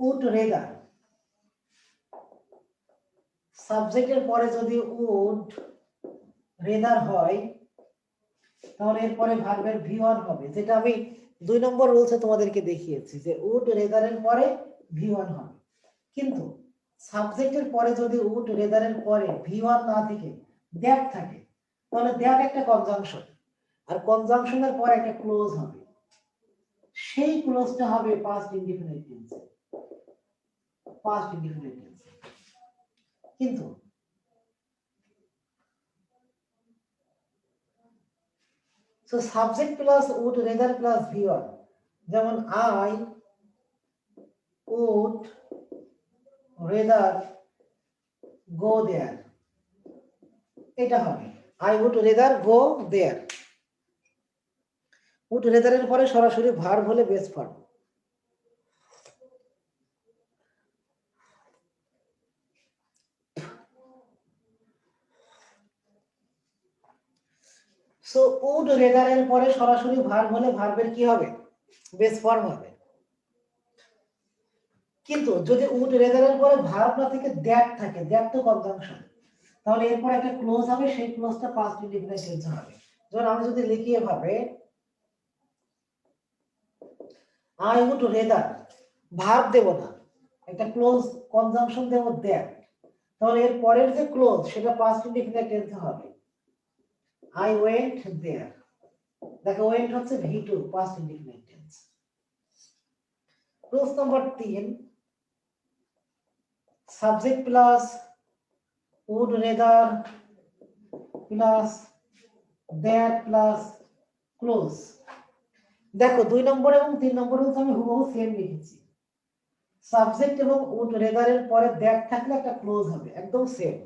would rather. সাবজেক্টের পরে যদি উড রেদার হয় তাহলে এরপরে ভার্বের V1 হবে, যেটা আমি 2 নম্বর রুলসে তোমাদেরকে দেখিয়েছি যে উড রেদারের পরে V1 হবে। কিন্তু সাবজেক্টের পরে যদি উড রেদারের পরে V1 না থেকে দ্যাট থাকে তাহলে দ্যাট একটা কনজাংশন, আর কনজাংশনের পরে একটা ক্লোজ হবে, সেই ক্লোজটা হবে পাস্ট ইনডিফিনিট টেন্সে, পাস্ট ইনডিফিনিট টেন্সে। কিন্তু so subject plus would rather plus V1, যেমন I would rather go there, এটা হবে I would rather go there. Would রেদারের পরে সরাসরি ভার্ব হলে বেস ফর্ম। সো উড রেদারের পরে সরাসরি ভার্ব হলে ভার্বের কি হবে? বেস ফর্ম হবে। কিন্তু যদি উড রেদারের পরে ভার্ব না থেকে দ্যাট থাকে, দ্যাট তো কনজাংশন, তাহলে এরপর একটা ক্লোজ হবে, সেই ক্লোজটা পাস্ট ইনডিফিনিট টেন্স হবে। যেমন আমি যদি লিখি এভাবে আই উড রেদার, ভার্ব দেব না, একটা ক্লোজ কনজাংশন দেব দ্যাট, তাহলে এর পরের যে ক্লোজ সেটা পাস্ট ইনডিফিনিট টেন্স হবে। I went there, দেখো went হচ্ছে V2 past indefinite tense। Rules number 3, subject plus would rather plus that plus close. দেখো 2 নম্বর এবং 3 নম্বর রুলস আমি হুবহু সেম লিখেছি। সাবজেক্ট এবং would rather এর পরে that থাকলে একটা ক্লোজ হবে, একদম সেম।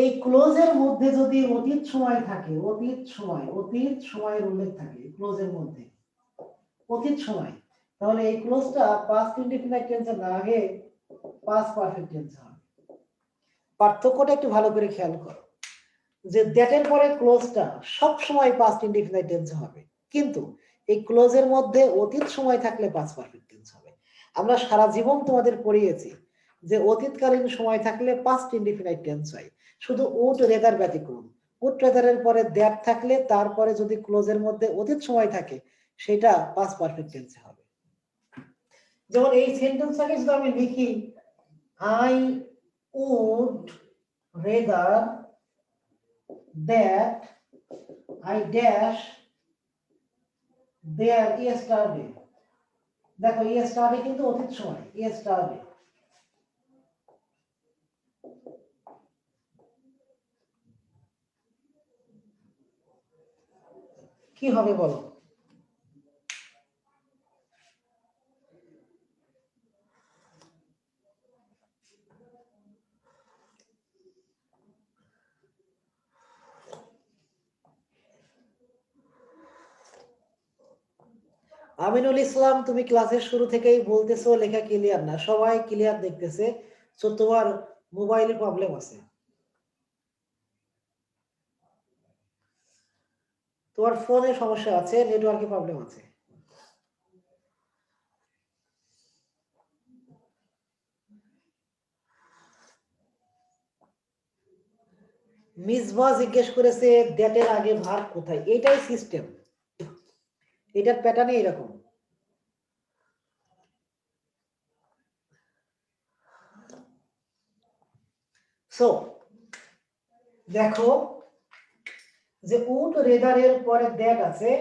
এই ক্লোজের মধ্যে যদি অতীত সময় থাকে, অতীত সময়ের উল্লেখ থাকে ক্লোজের মধ্যে, অতীত সময়, তাহলে এই ক্লোজটা পাস্ট ইনডিফিনিট টেন্সে না আগে পাস্ট পারফেক্ট টেন্সে হবে। পার্থক্যটা একটু ভালো করে খেয়াল করো যে দ্যাটের পরে ক্লোজটা সব সময় পাস্ট ইনডিফিনিট টেন্সে হবে, কিন্তু এই ক্লোজের মধ্যে অতীত সময় থাকলে পাস্ট পারফেক্ট টেন্স হবে। আমরা সারা জীবন তোমাদের পড়িয়েছি যে অতীতকালীন সময় থাকলে পাস্ট ইনডিফিনিট টেন্স হয়, শুধু উড রেদার ব্যতিক্রম। উড রেদারের পরে দ্যাট থাকলে তারপরে যদি ক্লোজের মধ্যে অতীত সময় থাকে সেটা পাস্ট পারফেক্ট টেন্সে হবে। যেমন এই সেন্টেন্সটাকে যদি আমি লিখি I would rather that I dash there yesterday, দেখো ইয়েস্টারডে কিন্তু অতীত সময়, ইয়েস্টারডে। কি হবে বলো? আমিনুল ইসলাম, তুমি ক্লাসের শুরু থেকেই বলতেছো লেখা ক্লিয়ার না, সবাই ক্লিয়ার দেখতেছে, তো তোমার মোবাইলে প্রবলেম আছে, তোমার ফোনে সমস্যা আছে, নেটওয়ার্কে প্রবলেম আছে। মিসবা জিজ্ঞেস করেছে দ্যাটের আগে ভার্ব কোথায়, এটাই সিস্টেম, এটার প্যাটার্ন এরকম। সো দেখো যে উড রেদার এর পরে দ্যাট আছে,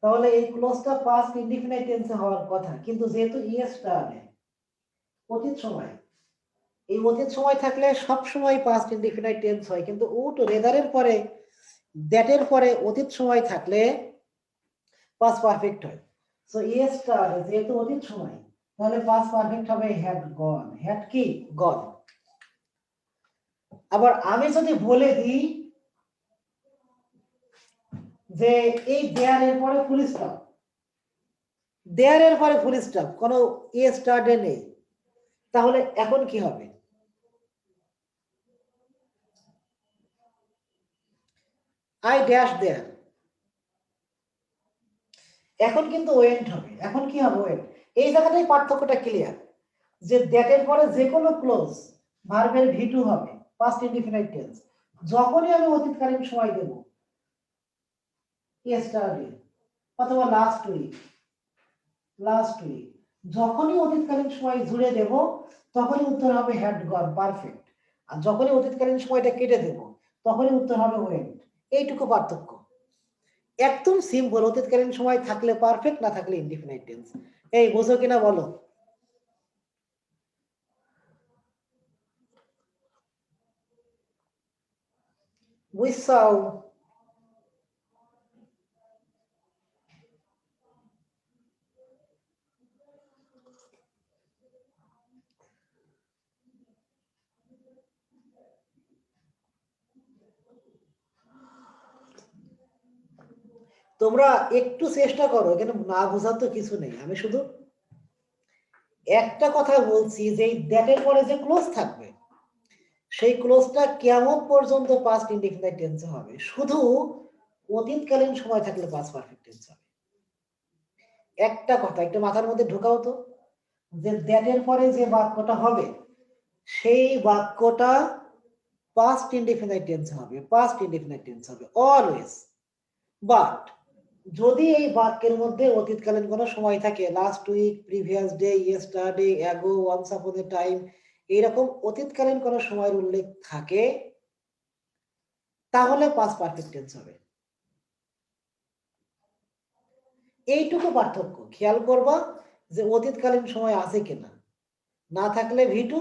তাহলে এই ক্লোজটা পাস্ট ইনডিফিনিট টেন্সে হওয়ার কথা, কিন্তু যেহেতু ইয়েসটা আগে অতীত সময়, এই অতীত সময় থাকলে সব সময় পাস্ট ইনডিফিনিট টেন্স হয়, কিন্তু উড রেদারের পরে দ্যাটের পরে অতীত সময় থাকলে পাস্ট পারফেক্ট হয়। সো ইয়েসটা আগে যেহেতু অতীত সময়, তাহলে পাস্ট পারফেক্ট হবে হ্যাড গন, হ্যাড কি গন। আবার আমি যদি বলে দিই যে এই দেয়ার এর পরে ফুল স্টপ, দেয়ার এর পরে ফুল স্টপ, কোনো ইয়েস্টারডে নেই, তাহলে এখন কি হবে? আই ড্যাশ দেয়ার, এখন কিন্তু ওয়েন্ট হবে, এখন কি হবে ওয়েন্ট। এই জায়গাটাই পার্থক্যটা ক্লিয়ার, যে দ্যাটের পরে যে কোনো ক্লোজ ভার্বের ভি টু হবে পাস্ট ইনডিফিনাইট টেন্স। যখনই আমি অতীতকালীন সময় দেব, ইয়েস্টারডে অথবা লাস্ট উইক, যখনই অতীতকালীন সময় জুড়ে দেব তখনই উত্তর হবে হ্যাড গন, পারফেক্ট। আর যখনই অতীতকালীন সময়টা কেটে দেব তখনই উত্তর হবে ওয়েন্ট। এইটুকু পার্থক্য, একদম সিম্পল। অতীতকালীন সময় থাকলে পারফেক্ট, না থাকলে ইনডিফিনাইট টেন্স। এই বোঝো কিনা বলো? বুঝছাও? তোমরা একটু চেষ্টা করো, এখানে না বোঝার তো কিছু নেই। আমি শুধু একটা কথা বলছি যে এই দ্যাটের পরে যে ক্লোজ থাকবে সেই ক্লোজটা কেমন পর্যন্ত পাস্ট ইনডিফিনাইট টেন্সে হবে, শুধু অতীতকালীন সময় থাকলে পাস্ট পারফেক্ট টেন্স হবে। একটা কথা একটু মাথার মধ্যে ঢোকাও তো, যে দ্যাটের পরে যে বাক্যটা হবে সেই বাক্যটা পাস্ট ইনডিফিনাইট টেন্স হবে, পাস্ট ইনডিফিনাইট টেন্স হবে অলওয়েজ। বাট যদি এই বাক্যের মধ্যে অতীতকালীন কোনো সময় থাকে, last week, previous day, yesterday, ago, once upon a time, এইরকম অতীতকালীন কোনো সময়ের উল্লেখ থাকে, তাহলে পাস্ট পারফেক্ট টেন্স হবে। এইটুকু পার্থক্য খেয়াল করবা, যে অতীতকালীন সময় আছে কিনা, না থাকলে ভি টু,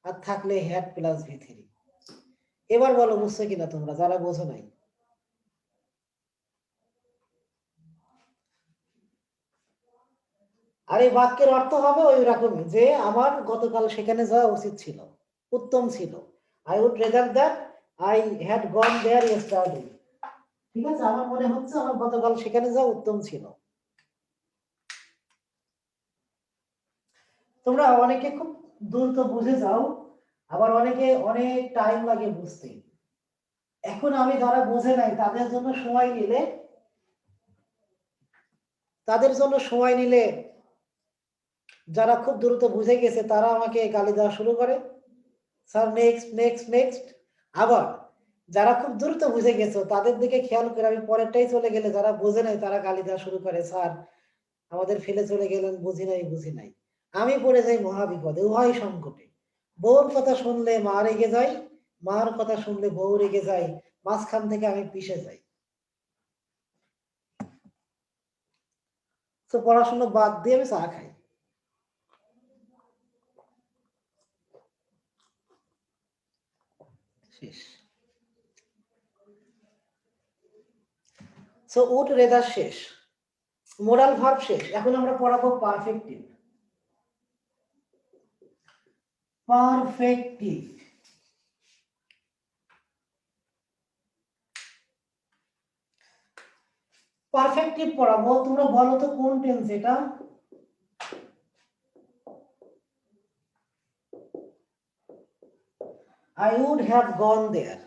আর থাকলে হ্যাড প্লাস ভি থ্রি। এবার বলো বুঝছো কিনা তোমরা যারা বোঝো নাই? আর এই বাক্যের অর্থ হবে ওই রকমই, যে আমার গতকাল সেখানে যাওয়া উচিত ছিল, উত্তম ছিল। I would rather that I had gone there yesterday. ঠিক আছে, আমার মনে হচ্ছে আমার গতকাল সেখানে যাওয়া উত্তম ছিল। তোমরা অনেকে খুব দ্রুত বুঝে যাও, আবার অনেকে অনেক টাইম লাগে বুঝতে। এখন আমি যারা বোঝে নাই তাদের জন্য সময় নিলে যারা খুব দ্রুত বুঝে গেছে তারা আমাকে গালি দেওয়া শুরু করে, স্যার নেক্সট নেক্সট নেক্সট। আবার যারা খুব দ্রুত বুঝে গেছো তাদের দিকে খেয়াল করে আমি পরেরটাই চলে গেলে যারা বোঝে নাই তারা গালি দেওয়া শুরু করে, স্যার আমাদের ফেলে চলে গেলেন, বুঝি নাই বুঝি নাই। আমি পড়ে যাই মহাবিপদে, উভয় সংকটে। বউর কথা শুনলে মা রেগে যায়, মার কথা শুনলে বউ রেগে যায়, মাঝখান থেকে আমি পিষে যাই। তো পড়াশোনা বাদ দিয়ে আমি চা খাই। শেষ। সো উড রেদার শেষ, মোরাল ভার্ব শেষ। এখন আমরা পড়াবো পারফেক্টিভ। পারফেক্টিভ পারফেক্টিভ পড়াবো। তোমরা বলো তো কোন টেন্স এটা? আই উড হ্যাভ গন দেয়ার,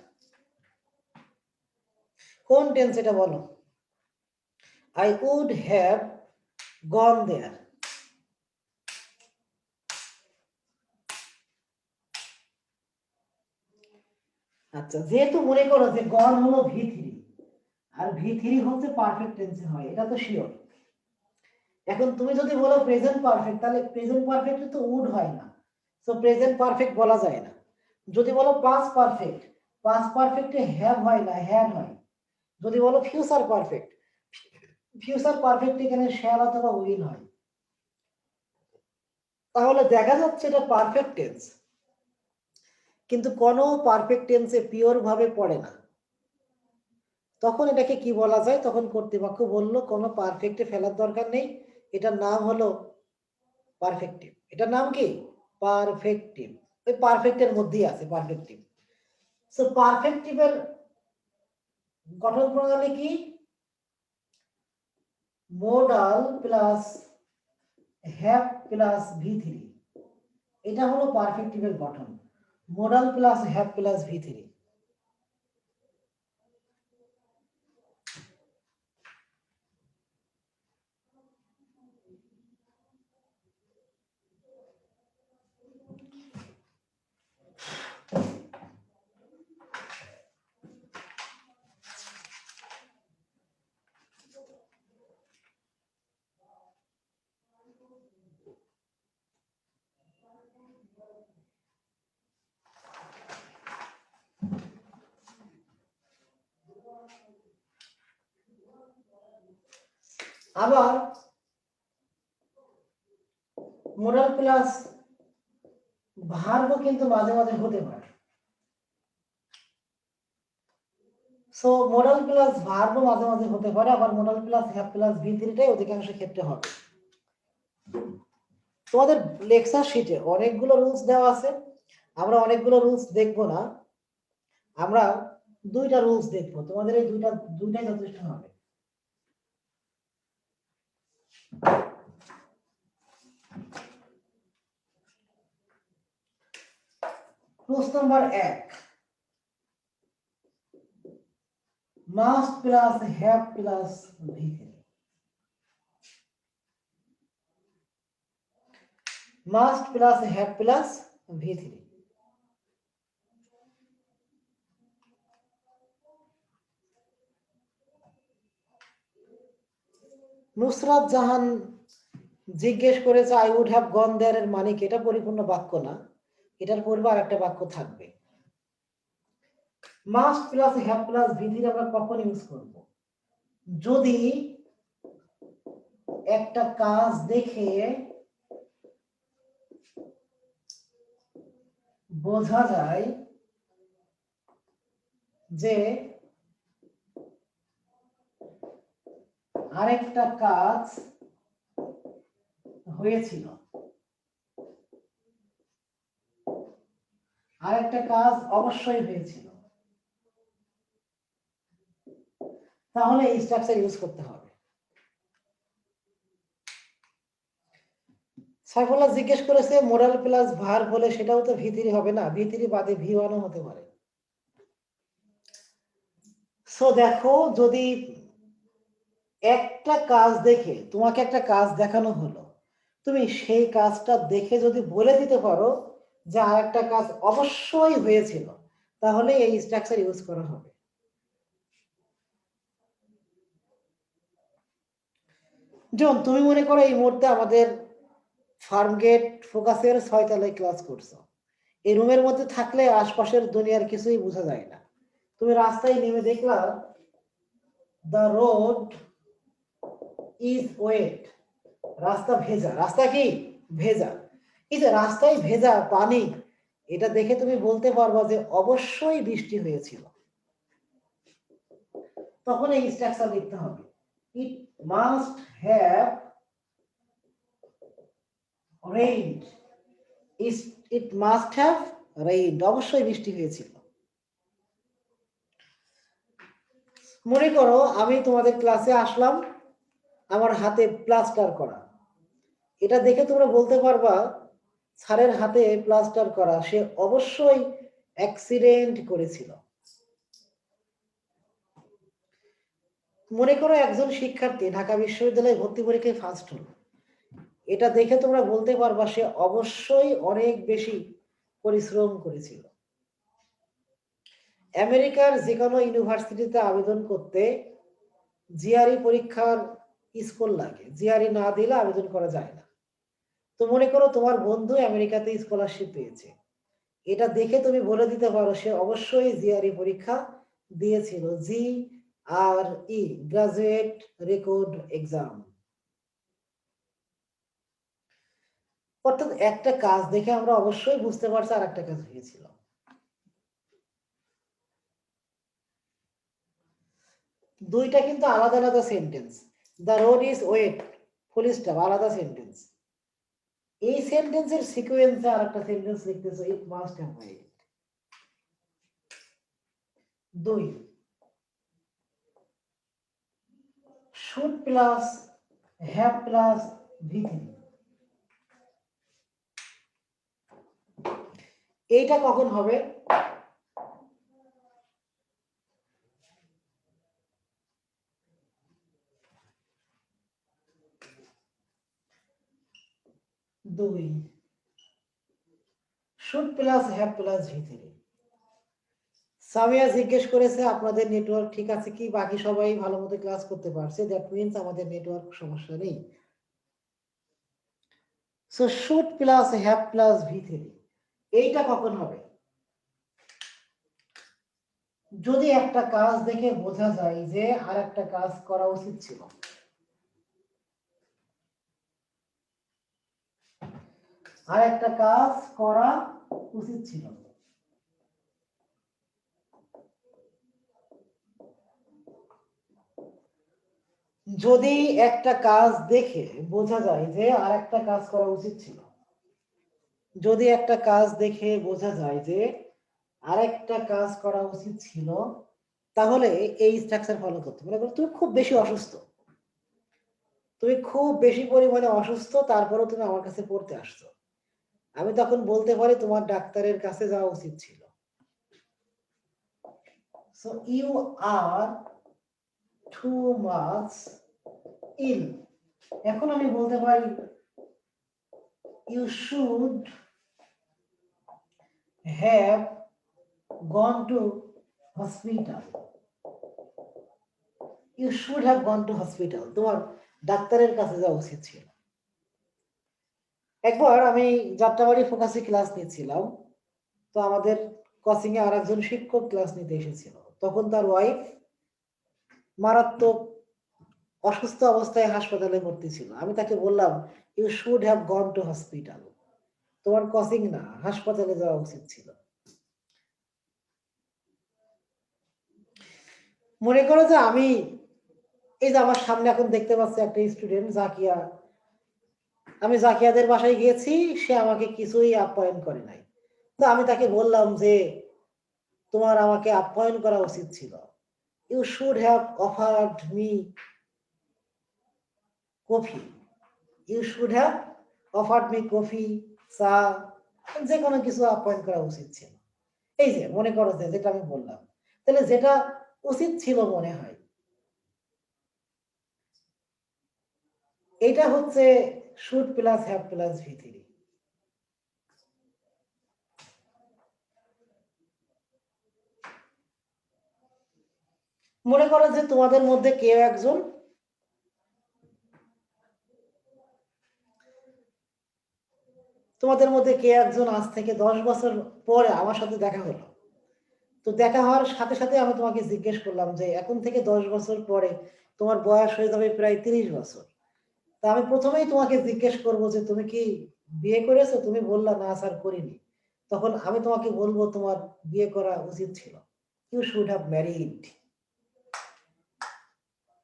কোন টেন্স এটা বলো? আই উড হ্যাভ গন দেয়ার। আচ্ছা, যেহেতু মনে করো যে গন হলো ভি থ্রি আর ভি থ্রি হচ্ছে পারফেক্ট টেন্সে হয়, এটা তো শিওর। এখন তুমি যদি বলো প্রেজেন্ট পারফেক্ট, তাহলে প্রেজেন্ট পারফেক্ট তো উড হয় না, সো প্রেজেন্ট পারফেক্ট বলা যায় না। যদি বলো পাস্ট পারফেক্টে হ্যাভ হয় না, হ্যাড হয়। যদি বলো ফিউচার পারফেক্ট এখানে শ্যাল অথবা উইল হয়। তাহলে দেখা যাচ্ছে এটা পারফেক্ট টেন্স, কিন্তু কোনো পারফেক্ট টেন্সে পিওর ভাবে পড়ে না। তখন এটাকে কি বলা যায়? তখন কর্তৃপক্ষ বলল কোনো পারফেক্টে ফেলার দরকার নেই, এটার নাম হলো পারফেক্টিভ। এটার নাম কি? পারফেক্টিভ। ওই পারফেক্টের মধ্যেই আছে পারফেক্টিভ। সো পারফেক্টিভের গঠন প্রণালী কি? Modal plus have plus V three. এটা হলো পারফেক্টিভের গঠন, modal plus have plus V three. আবার মোডাল প্লাস ভার্বও কিন্তু মাঝে মাঝে হতে পারে। সো মোডাল প্লাস ভার্বও মাঝে মাঝে হতে পারে, আবার modal plus have plus v থ্রিটাই অধিকাংশ ক্ষেত্রে হবে। তোমাদের লেকচার শিটে অনেকগুলো রুলস দেওয়া আছে, আমরা অনেকগুলো রুলস দেখবো না, আমরা দুইটা রুলস দেখবো, তোমাদের এই দুইটাই যথেষ্ট হবে। প্রশ্ন নম্বর 1, must plus have plus V three. Must plus have plus V three. Nusrat Jahan জিজ্ঞেস করেছে I would have gone there এর মানে কি? এটা পরিপূর্ণ বাক্য না, এটার পূর্বে আরেকটা বাক্য থাকবে। Must plus have plus V three আমরা কখন ইউজ করব? যদি একটা কাজ দেখে বোঝা যায় যে আরেকটা কাজ হয়েছিল, আরেকটা কাজ অবশ্যই হয়েছিল, তাহলে এই স্ট্রাকচার ইউজ করতে হবে। সাইফুল্লাহ জিজ্ঞেস করেছে মোরাল প্লাস ভার্ব বলে সেটাও তো ভি থ্রি হবে না? ভি থ্রি বাদে ভি ওয়ানও হতে পারে। সো দেখো, যদি একটা কাজ দেখে তোমাকে একটা কাজ দেখানো হলো, তুমি সেই কাজটা দেখে যদি বলে দিতে পারো যে আরেকটা কাজ অবশ্যই হয়েছিল, তাহলে এই স্ট্রাকচার ইউজ করা হবে। যেমন তুমি মনে করো এই মুহূর্তে আমাদের ফার্মগেট ফোকাসের 6 তলায় ক্লাস করছো, এই রুমের মধ্যে থাকলে আশপাশের দুনিয়ার কিছুই বোঝা যায় না। তুমি রাস্তায় নেমে দেখলা দ্য রোড ইজ ওয়েট, রাস্তা ভেজা। রাস্তা কি ভেজা? এই যে রাস্তায় ভেজা পানি, এটা দেখে তুমি বলতে পারবা যে অবশ্যই বৃষ্টি হয়েছিল। তখন এই স্ট্রাকচার লিখতে হবে, ইট must have rained. It must have rained, অবশ্যই বৃষ্টি হয়েছিল। মনে করো আমি তোমাদের ক্লাসে আসলাম, আমার হাতে প্লাস্টার করা, এটা দেখে তোমরা বলতে পারবা স্যারের হাতে প্লাস্টার করা, সে অবশ্যই অ্যাক্সিডেন্ট করেছিল। মনে করো একজন শিক্ষার্থী ঢাকা বিশ্ববিদ্যালয়ে ভর্তি পরীক্ষায় ফার্স্ট হলো, এটা দেখে তোমরা বলতে পারবা সে অবশ্যই অনেক বেশি পরিশ্রম করেছিল। আমেরিকার যে কোনো ইউনিভার্সিটিতে আবেদন করতে জিআরই পরীক্ষার স্কোর লাগে, জিআরই না দিলে আবেদন করা যায় না। তো মনে করো তোমার বন্ধু আমেরিকাতে স্কলারশিপ পেয়েছে, এটা দেখে তুমি বলে দিতে পারো সে অবশ্যই জিআরই পরীক্ষা দিয়েছিল, জি আর ই, গ্রাজুয়েট রেকর্ড এক্সাম। অর্থাৎ একটা কাজ দেখে আমরা অবশ্যই বুঝতে পারছি আর একটা কাজ হয়েছিল। দুইটা কিন্তু আলাদা আলাদা sentence. The road is wet full stop, আলাদা সেন্টেন্স। এই সেন্টেন্সের সিকোয়েন্সে আর একটা সেন্টেন্স লিখতেছে, ইট মাস্ট হ্যাভ ওয়েট। দুই, should plus have plus V three. এইটা কখন হবে? দুই, should plus have plus V three. Samia জিজ্ঞেস করেছে আপনাদের নেটওয়ার্ক ঠিক আছে কি? বাকি সবাই ভালো মতো ক্লাস করতে পারছে, দ্যাট মিন্স আমাদের নেটওয়ার্ক সমস্যা নেই। So should plus have plus V three, এইটা কখন হবে? যদি একটা কাজ দেখে বোঝা যায় যে আর একটা কাজ করা উচিত ছিল। আর একটা কাজ করা উচিত ছিল। যদি একটা কাজ দেখে বোঝা যায় যে আর একটা কাজ করা উচিত ছিল, যদি একটা কাজ দেখে বোঝা যায় যে আরেকটা কাজ করা উচিত ছিল, তাহলে এই স্ট্রাকচার ফলো করতে। মনে করো তুমি খুব বেশি অসুস্থ, তুমি খুব বেশি পরিমাণে অসুস্থ, তারপরেও তুমি আমার কাছে পড়তে আসছো, আমি তখন বলতে পারি তোমার ডাক্তারের কাছে যাওয়া উচিত ছিল। So you are too much ill. এখন আমি বলতে পারি you should have gone to hospital. You should have gone to hospital, তোমার ডাক্তারের কাছে যাওয়া উচিত ছিল। একবার আমি যাত্রাবাড়ি ফোকাসে ক্লাস নিচ্ছিলাম, তো আমাদের কোচিং এ আর একজন শিক্ষক ক্লাস নিতে এসেছিল। তখন তার ওয়াইফ মারাত্মক অসুস্থ অবস্থায় হাসপাতালে ভর্তি ছিল। আমি তাকে বললাম you should have gone to hospital, তোমার কোচিং না, হাসপাতালে যাওয়া উচিত ছিল। মনে করো যে আমি এই যে আমার সামনে এখন দেখতে পাচ্ছি একটা স্টুডেন্ট জাকিয়া, আমি জাকিয়াদের বাসায় গিয়েছি, সে আমাকে কিছুই আপ্যায়ন করে নাই। তো আমি তাকে বললাম যে তোমার আমাকে আপ্যায়ন করা উচিত ছিল, you should have offered me coffee, you should have offered me coffee, চা, যে কোনো কিছু আপ্যায়ন করা উচিত ছিল। এই যে মনে করো যে যেটা আমি বললাম, তাহলে যেটা উচিত ছিল মনে হয়, এটা হচ্ছে should plus have plus V3। মনে করো যে তোমাদের মধ্যে কেউ একজন আজ থেকে 10 বছর পরে আমার সাথে দেখা হলো। তো দেখা হওয়ার সাথে সাথে আমি তোমাকে জিজ্ঞেস করলাম যে এখন থেকে 10 বছর পরে তোমার বয়স হয়ে যাবে প্রায় 30 বছর। তা আমি প্রথমেই তোমাকে জিজ্ঞেস করবো যে তুমি কি বিয়ে করেছো? তুমি বললা না স্যার করিনি। তখন আমি তোমাকে বলবো তোমার বিয়ে করা উচিত ছিল, ইউ শুড হ্যাভ ম্যারিড।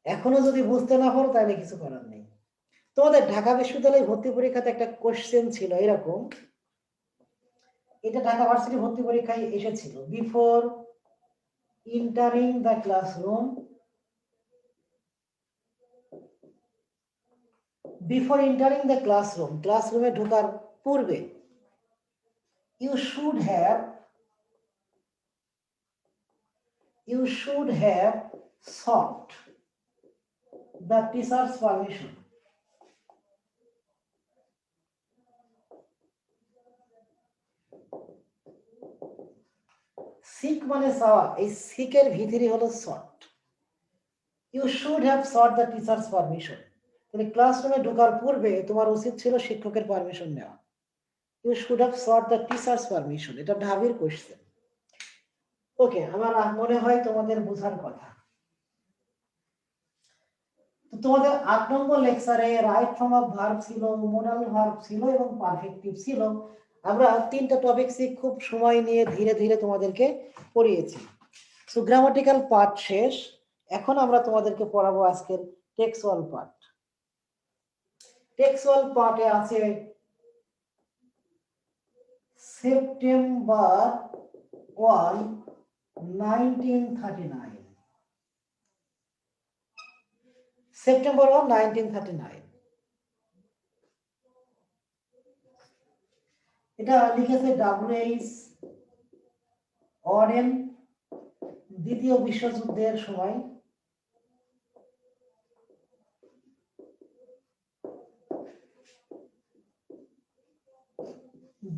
এখনো যদি বুঝতে না পারো তাহলে কিছু করার নেই। তোমাদের ঢাকা বিশ্ববিদ্যালয়ে ভর্তি পরীক্ষাতে একটা কোশ্চেন ছিল এরকম, এটা ঢাকা ভার্সিটি ভর্তি পরীক্ষায় এসেছিল, বিফোর ইন্টারিং দ্য ক্লাসরুম, ক্লাসরুমে ঢোকার পূর্বে you should have sought the teacher's permission. seek মানে চাওয়া, এই seek এর ভিতরে হলো sought। you should have sought the teacher's permission, তাহলে ক্লাসরুমে ঢোকার পূর্বে তোমার উচিত ছিল শিক্ষকের পারমিশন নেওয়া। you should have sought the teacher's permission, এটা ঢাবির কোশ্চেন। ওকে, আমার মনে হয় তোমাদের বোঝার কথা। তো তোমাদের 8 নম্বর লেকচারে রাইট ফর্ম অফ ভার্ব ছিল, মোডাল ভার্ব ছিল এবং পারফেক্টিভ ছিল। আমরা তিনটা টপিকসই খুব সময় নিয়ে ধীরে ধীরে তোমাদেরকে পড়িয়েছি। সো গ্রামাটিক্যাল পার্ট শেষ, এখন আমরা তোমাদেরকে পড়াবো আজকের টেক্সচুয়াল পার্ট। টেক্সচুয়াল পার্টে আছে সেপ্টেম্বর 1, 1939, সেপ্টেম্বর 1, 1939। এটা লিখেছে W.H. অরেন দ্বিতীয় বিশ্বযুদ্ধের সময়।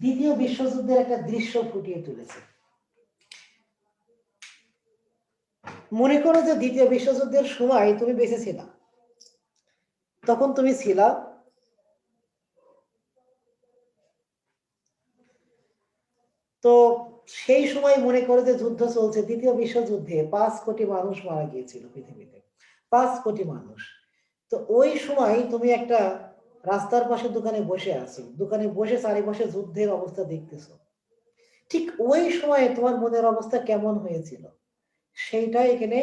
দ্বিতীয় বিশ্বযুদ্ধের একটা দৃশ্য ফুটিয়ে তুলেছে। মনে করো যে দ্বিতীয় বিশ্বযুদ্ধের সময় তুমি বেঁচে ছিলা, তখন তুমি ছিলা তো সেই সময় মনে করো যে যুদ্ধ চলছে, দ্বিতীয় বিশ্বযুদ্ধে 5 কোটি মানুষ মারা গিয়েছিল পৃথিবীতে, 5 কোটি মানুষ। তো ওই সময় তুমি একটা রাস্তার পাশে দোকানে বসে আছো, দোকানে বসে চারিপাশে যুদ্ধের অবস্থা দেখতেছো, ঠিক ওই সময়ে তোমার মনের অবস্থা কেমন হয়েছিল সেইটাই এখানে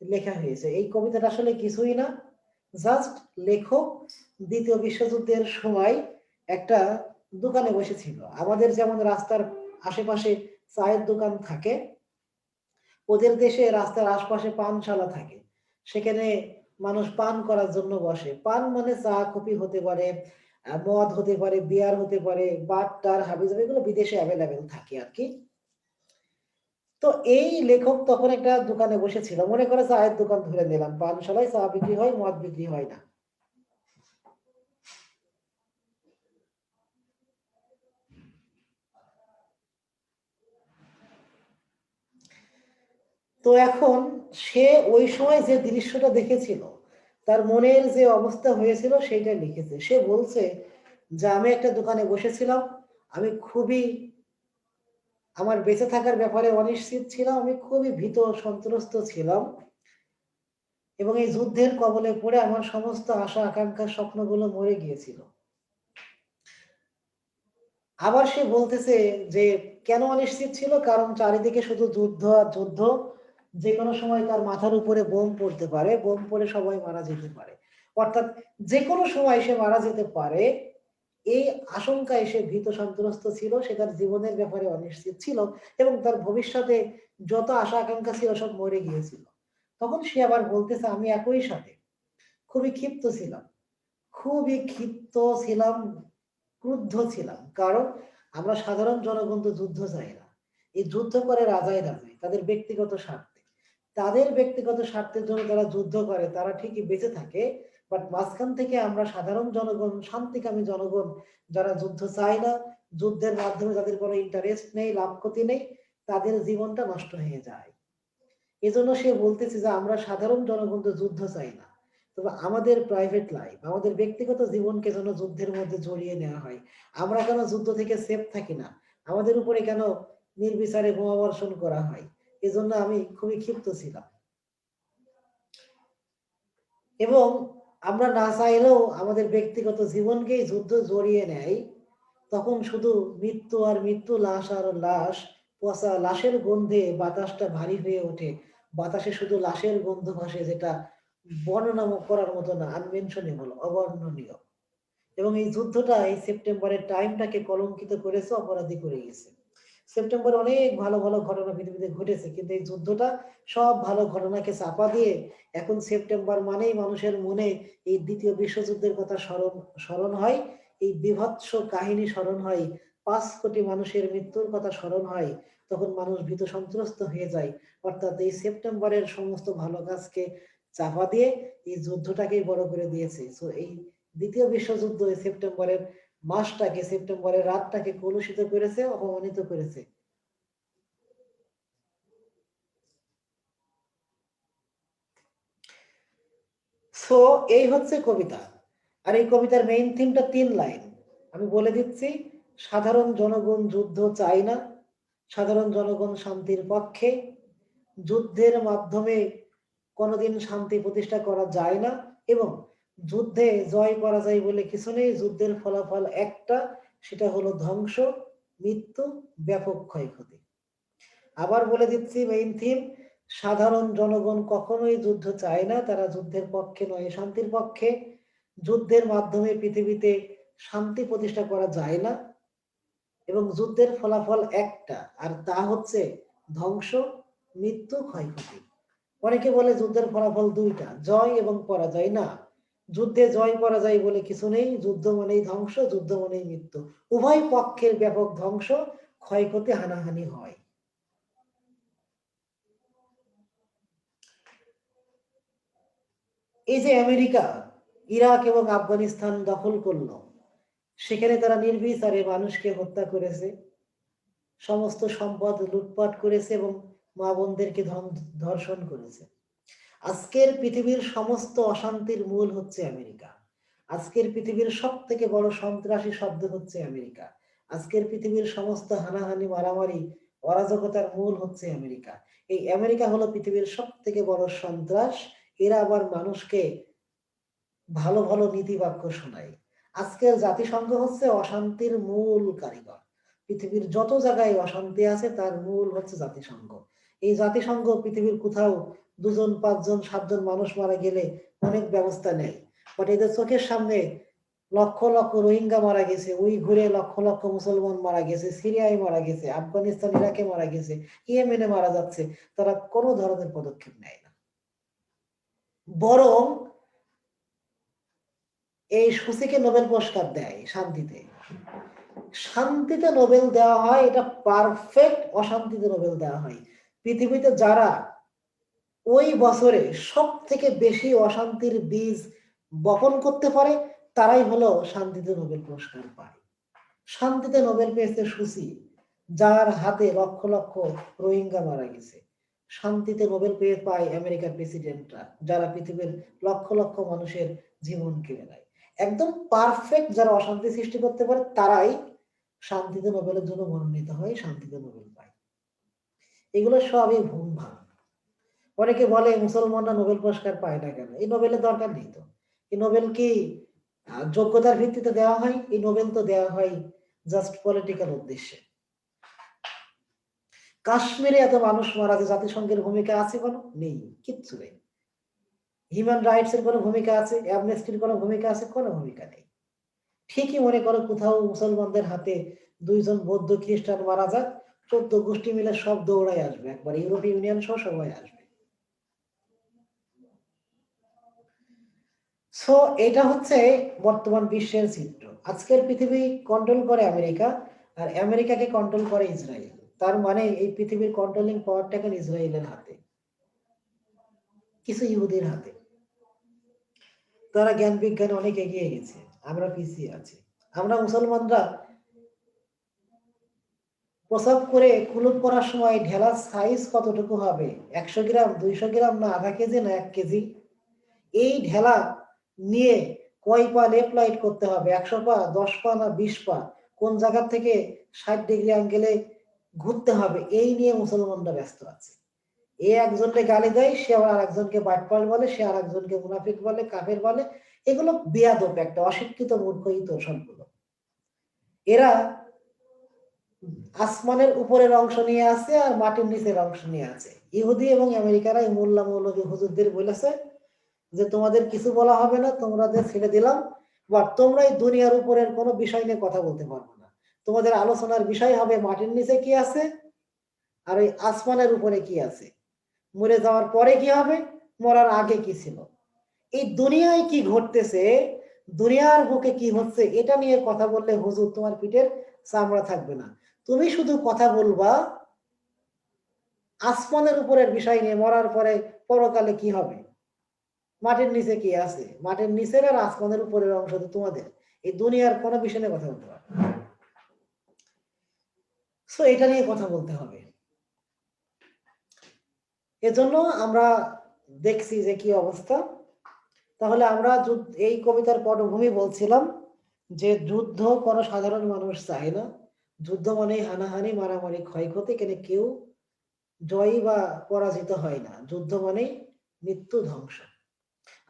লেখা হয়েছে। এই কবিতাটা আসলে কিছুই না, জাস্ট লেখক দ্বিতীয় বিশ্বযুদ্ধের সময় একটা দোকানে বসেছিল। আমাদের যেমন রাস্তার আশেপাশে চায়ের দোকান থাকে, ওদের দেশে রাস্তার আশপাশে পানশালা থাকে, সেখানে মানুষ পান করার জন্য বসে। পান মানে চা কফি হতে পারে, মদ হতে পারে, বিয়ার হতে পারে, বাট্টার হাবিজাবি, এগুলো বিদেশে অ্যাভেলেবেল থাকে আর কি। তো এই লেখক তখন একটা দোকানে বসেছিল, মনে করে চায়ের দোকান ধরে নিলাম, পানশালায় চা বিক্রি হয়, মদ বিক্রি হয় না। তো এখন সে ওই সময় যে দৃশ্যটা দেখেছিল, তার মনের যে অবস্থা হয়েছিল সেইটা লিখেছে। সে বলছে যে আমি একটা দোকানে বসেছিলাম, আমি খুবই আমার বেঁচে থাকার ব্যাপারে অনিশ্চিত ছিলাম, আমি খুবই ভীত সন্ত্রস্ত ছিলাম, এবং এই যুদ্ধের কবলে পড়ে আমার সমস্ত আশা আকাঙ্ক্ষা স্বপ্নগুলো মরে গিয়েছিল। আবার সে বলতেছে যে কেন অনিশ্চিত ছিল, কারণ চারিদিকে শুধু যুদ্ধ আর যুদ্ধ, যে কোনো সময় তার মাথার উপরে বোম পড়তে পারে, বোম পড়ে সবাই মারা যেতে পারে, অর্থাৎ যে কোনো সময় সে মারা যেতে পারে, এই আশঙ্কায় সে ভীত সন্ত্রস্ত ছিল, সে তার জীবনের ব্যাপারে অনিশ্চিত ছিল, এবং তার ভবিষ্যতে যত আশা আকাঙ্ক্ষা ছিল সব মরে গিয়েছিল। তখন সে আবার বলতেছে আমি একই সাথে খুবই ক্ষিপ্ত ছিলাম, খুবই ক্ষিপ্ত ছিলাম, ক্রুদ্ধ ছিলাম, কারণ আমরা সাধারণ জনগণ তো যুদ্ধ চাই না। এই যুদ্ধ করে রাজাই রাজাই তাদের ব্যক্তিগত স্বার্থে, তাদের ব্যক্তিগত স্বার্থের জন্য যারা যুদ্ধ করে তারা ঠিকই বেঁচে থাকে, বাট মাঝখান থেকে আমরা সাধারণ জনগণ, শান্তিকামী জনগণ, যারা যুদ্ধ চায় না, যুদ্ধের মাধ্যমে যাদের কোনো ইন্টারেস্ট নেই, লাভ ক্ষতি নেই, তাদের জীবনটা নষ্ট হয়ে যায়। এজন্য সে বলতেছে যে আমরা সাধারণ জনগণ তো যুদ্ধ চাই না, তবে আমাদের প্রাইভেট লাইফ, আমাদের ব্যক্তিগত জীবনকে যেন যুদ্ধের মধ্যে জড়িয়ে নেওয়া হয়। আমরা কেন যুদ্ধ থেকে সেফ থাকি না, আমাদের উপরে কেন নির্বিচারে বোমাবর্ষণ করা হয়। এজন্য আমি খুবই ক্ষিপ্ত ছিলাম, এবং আমরা না চাইলেও আমাদের ব্যক্তিগত জীবনকেই যুদ্ধ জড়িয়ে নেয়। তখন শুধু মৃত্যু আর মৃত্যু, লাশ আর লাশ, পচা লাশের গন্ধে বাতাসটা ভারী হয়ে ওঠে, বাতাসে শুধু লাশের গন্ধ ভাসে, যেটা বর্ণনা করার মতো না, আনমেনশনেবল, অবর্ণনীয়। এবং এই যুদ্ধটা এই সেপ্টেম্বরের টাইমটাকে কলঙ্কিত করেছে, অপরাধী করে গেছে। সেপ্টেম্বরে অনেক ভালো ভালো ঘটনা পৃথিবীতে ঘটেছে, কিন্তু এই যুদ্ধটা সব ভালো ঘটনাকে চাপা দিয়ে এখন সেপ্টেম্বর মানেই মানুষের মনে এই দ্বিতীয় বিশ্বযুদ্ধের কথা স্মরণ স্মরণ হয়, এই বীভৎস কাহিনী স্মরণ হয়, 5 কোটি মানুষের মৃত্যুর কথা স্মরণ হয়, তখন মানুষ ভীত সন্ত্রস্ত হয়ে যায়। অর্থাৎ এই সেপ্টেম্বরের সমস্ত ভালো কাজকে চাপা দিয়ে এই যুদ্ধটাকেই বড় করে দিয়েছে। তো এই দ্বিতীয় বিশ্বযুদ্ধ এই সেপ্টেম্বরের মাসটাকে, সেপ্টেম্বরের রাতটাকে কলুষিত করেছে, অপমানিত করেছে। সো এই হচ্ছে কবিতা। আর এই কবিতার মেইন থিমটা 3 লাইন, আমি বলে দিচ্ছি। সাধারণ জনগণ যুদ্ধ চায় না, সাধারণ জনগণ শান্তির পক্ষে, যুদ্ধের মাধ্যমে কোনোদিন শান্তি প্রতিষ্ঠা করা যায় না, এবং যুদ্ধে জয় পরাজয় বলে কিছু নেই, যুদ্ধের ফলাফল একটা, সেটা হলো ধ্বংস, মৃত্যু, ব্যাপক ক্ষয়ক্ষতি। আবার বলে দিচ্ছি মেইন থিম, সাধারণ জনগণ কখনোই যুদ্ধ চায় না, তারা যুদ্ধের পক্ষে নয়, শান্তির পক্ষে। যুদ্ধের মাধ্যমে পৃথিবীতে শান্তি প্রতিষ্ঠা করা যায় না, এবং যুদ্ধের ফলাফল একটা, আর তা হচ্ছে ধ্বংস, মৃত্যু, ক্ষয়ক্ষতি। অনেকে বলে যুদ্ধের ফলাফল দুইটা, জয় এবং পরাজয়। না, যুদ্ধে জয় পরাজয় বলে কিছু নেই, যুদ্ধ মানেই ধ্বংস, যুদ্ধ মানেই মৃত্যু, উভয় পক্ষের ব্যাপক ধ্বংস, ক্ষয়ক্ষতি, হানাহানি হয়। এই যে আমেরিকা ইরাক এবং আফগানিস্তান দখল করলো, সেখানে তারা নির্বিচারে মানুষকে হত্যা করেছে, সমস্ত সম্পদ লুটপাট করেছে, এবং মা বোনদেরকে ধর্ষণ করেছে। আজকের পৃথিবীর সমস্ত অশান্তির মূল হচ্ছে আমেরিকা। আজকের পৃথিবীর সব থেকে বড় সন্ত্রাসী শব্দ হচ্ছে আমেরিকা। আজকের পৃথিবীর সমস্ত হানাহানি, মারামারি, অরাজকতার মূল হচ্ছে আমেরিকা। এই আমেরিকা হলো পৃথিবীর সব থেকে বড় সন্ত্রাস। এরা আবার মানুষকে ভালো ভালো নীতি বাক্য শোনায়। আজকের জাতিসংঘ হচ্ছে অশান্তির মূল কারিগর। পৃথিবীর যত জায়গায় অশান্তি আছে তার মূল হচ্ছে জাতিসংঘ। এই জাতিসংঘ পৃথিবীর কোথাও 2জন 5জন 7জন মানুষ মারা গেলে অনেক ব্যবস্থা নেয়, বাট এদের চোখের সামনে লক্ষ লক্ষ রোহিঙ্গা মারা গেছে, ওই ঘুরে লক্ষ লক্ষ মুসলমান মারা গেছে, সিরিয়ায় মারা গেছে, আফগানিস্তান ইরাকে মারা গেছে, ইয়েমেনে মারা যাচ্ছে, তারা কোনো ধরনের পদক্ষেপ নেয় না। বরং এই সূচিকে নোবেল পুরস্কার দেয় শান্তিতে। শান্তিতে নোবেল দেওয়া হয়, এটা পারফেক্ট। অশান্তিতে নোবেল দেওয়া হয়। পৃথিবীতে যারা ওই বছরে সব থেকে বেশি অশান্তির বীজ বপন করতে পারে তারাই হলো শান্তিতে নোবেল পুরস্কার পায়। শান্তিতে নোবেল পেয়েছে সূচি, যার হাতে লক্ষ লক্ষ রোহিঙ্গা মারা গেছে। শান্তিতে নোবেল পেয়ে পায় আমেরিকার প্রেসিডেন্টরা, যারা পৃথিবীর লক্ষ লক্ষ মানুষের জীবন কেড়ে নেয়। একদম পারফেক্ট যারা অশান্তি সৃষ্টি করতে পারে তারাই শান্তিতে নোবেলের জন্য মনোনীত হয়, শান্তিতে নোবেল পায়। এগুলো সবই ভুল ভান। অনেকে বলে মুসলমানরা নোবেল পুরস্কার পায় না কেন? এই নোবেলের দরকার নেই তো। এই নোবেল কি যোগ্যতার ভিত্তিতে দেওয়া হয়? এই নোবেল তো দেওয়া হয় জাস্ট পলিটিক্যাল উদ্দেশ্যে। কাশ্মীরে এত মানুষ মারা যে জাতিসংঘের ভূমিকা আছে কোনো? নেই, কিচ্ছু নেই। হিউম্যান রাইটস এর কোনো ভূমিকা আছে? অ্যামনেস্টির কোনো ভূমিকা আছে? কোনো ভূমিকা নেই। ঠিকই মনে করো কোথাও মুসলমানদের হাতে 2জন বৌদ্ধ খ্রিস্টান মারা যাক, 14 গোষ্ঠী মিলে সব দৌড়াই আসবে, একবার ইউরোপীয় ইউনিয়ন সহ সবাই আসবে। সো এটা হচ্ছে বর্তমান বিশ্বের চিত্র। আজকের পৃথিবী কন্ট্রোল করে আমেরিকা, আর আমেরিকাকে কন্ট্রোল করে ইসরায়েল। তার মানে এই পৃথিবীর কন্ট্রোলিং পাওয়ারটা এখন ইসরায়েলের হাতে, কিছু ইহুদির হাতে। তারা জ্ঞান বিজ্ঞানে অনেক এগিয়ে গেছে, আমরা পিছিয়ে আছি। আমরা মুসলমানরা প্রসাব করে কুলুপ করার সময় ঢেলার সাইজ কতটুকু হবে? 100 গ্রাম, 200 গ্রাম, না আধা কেজি, না 1 কেজি? এই ঢেলা নিয়ে কয় পা লেফট রাইট করতে হবে? 100 পা, 10 পা, না 20 পা? কোন জায়গা থেকে 60 ডিগ্রি অ্যাঙ্গেলে ঘুরতে হবে? এই নিয়ে মুসলমানরা ব্যস্ত আছে। এ একজনকে গালি দেয়, সে আবার আরেকজনকে বাটপাল বলে, সে আরেকজনকে মুনাফিক বলে, কাফের বলে। এগুলো বেয়াদব, একটা অশিক্ষিত মূর্খই তো সবগুলো। এরা আসমানের উপরের অংশ নিয়ে আছে আর মাটির নিচের অংশ নিয়ে আছে। ইহুদি এবং আমেরিকারা এই মোল্লা মৌলভী হুজুরদের বলেছে যে তোমাদের কিছু বলা হবে না, তোমাদের ছেড়ে দিলাম, বাট তোমরা এই দুনিয়ার উপরের কোনো বিষয় নিয়ে কথা বলতে পারবে না। তোমাদের আলোচনার বিষয় হবে মাটির নিচে কি আছে আর ওই আসমানের উপরে কি আছে, মরে যাওয়ার পরে কি হবে, মরার আগে কি ছিল, এই দুনিয়ায় কি ঘটতেছে, দুনিয়ার বুকে কি হচ্ছে, এটা নিয়ে কথা বললে হুজুর তোমার পিঠের চামড়া থাকবে না। তুমি শুধু কথা বলবা আসমানের উপরের বিষয় নিয়ে, মরার পরে পরকালে কি হবে, মাটির নিচে কি আছে, মাটির নিচের আর আসমানের উপরের অংশ তো তোমাদের। এই দুনিয়ার কোনো বিষয় নিয়ে কথা বলতে পারবে। সো এটা নিয়ে কথা বলতে হবে। এজন্য আমরা দেখছি যে কি অবস্থা। তাহলে আমরা এই কবিতার পটভূমি বলছিলাম যে যুদ্ধ কোনো সাধারণ মানুষ চায় না। যুদ্ধ মানেই হানাহানি, মারামারি, ক্ষয়ক্ষতি। এখানে কেউ জয়ী বা পরাজিত হয় না। যুদ্ধ মানেই মৃত্যু, ধ্বংস।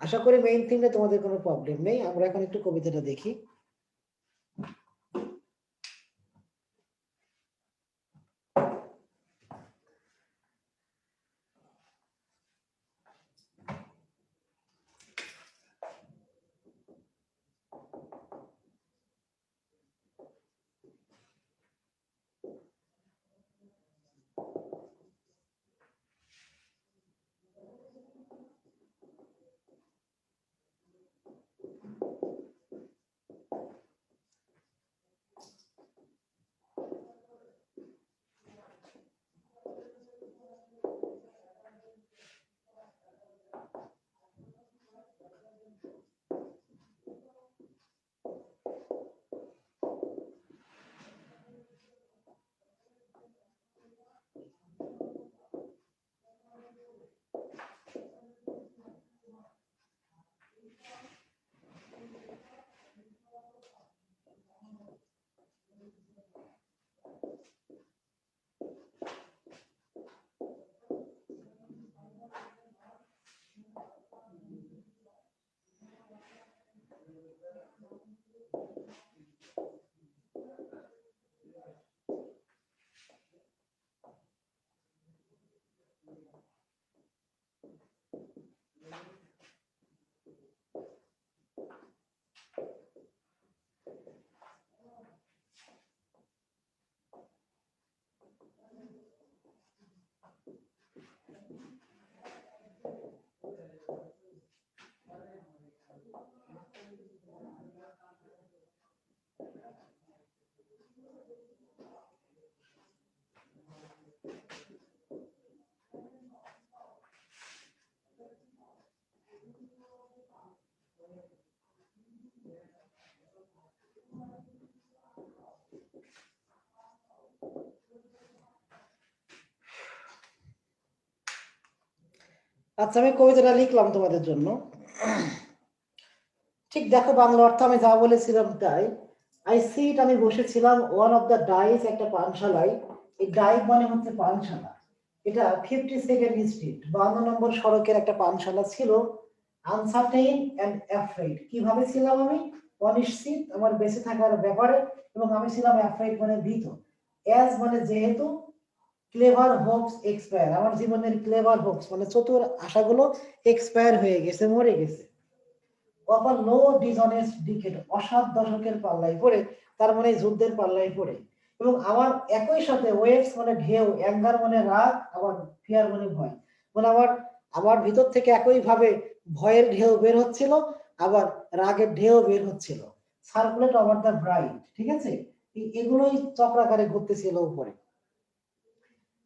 আশা করি মেইন থিমে তোমাদের কোনো প্রবলেম নেই। আমরা এখন একটু কবিতাটা দেখি। আচ্ছা, আমি কবিতাটা লিখলাম তোমাদের জন্য। ঠিক দেখো, বাংলা অর্থ আমি যা বলেছিলাম তাই। আই সিট, আমি বসেছিলাম, ওয়ান অফ দ্য ডাইস, একটা পানশালায়। এই ডাই মানে হচ্ছে পানশালা। এটা 52nd স্ট্রিট, 52 নম্বর সড়কের একটা পানশালা ছিল। আনসার্টেইন অ্যান্ড অ্যাফ্রেড, কিভাবে ছিলাম আমি? অনিশ্চিত আমার বেঁচে থাকার ব্যাপারে, এবং আমি ছিলাম অ্যাফ্রেড মানে ভীত। অ্যাজ মানে যেহেতু, ক্লেভার হোপস এক্সপায়ার, আমার জীবনের ক্লেভার হোপস মানে চতুর আশাগুলো এক্সপায়ার হয়ে গেছে, মরে গেছে। আবার লো ডিসঅনেস্ট ডিকেড, অসৎ দশকের পাল্লায় পড়ে, তার মানে যুদ্ধের পাল্লায় পড়ে। এবং আমার একই সাথে ওয়েভস মানে ঢেউ, অ্যাঙ্গার মানে রাগ, আবার ফিয়ার মানে ভয়। মানে আমার আমার ভিতর থেকে একই ভাবে ভয়ের ঢেউ বের হচ্ছিল, আবার রাগের ঢেউ বের হচ্ছিল। সার্কুলেট ওভার দ্য ব্রাইট, ঠিক আছে, এগুলোই চক্রাকারে ঘুরতেছিল উপরে।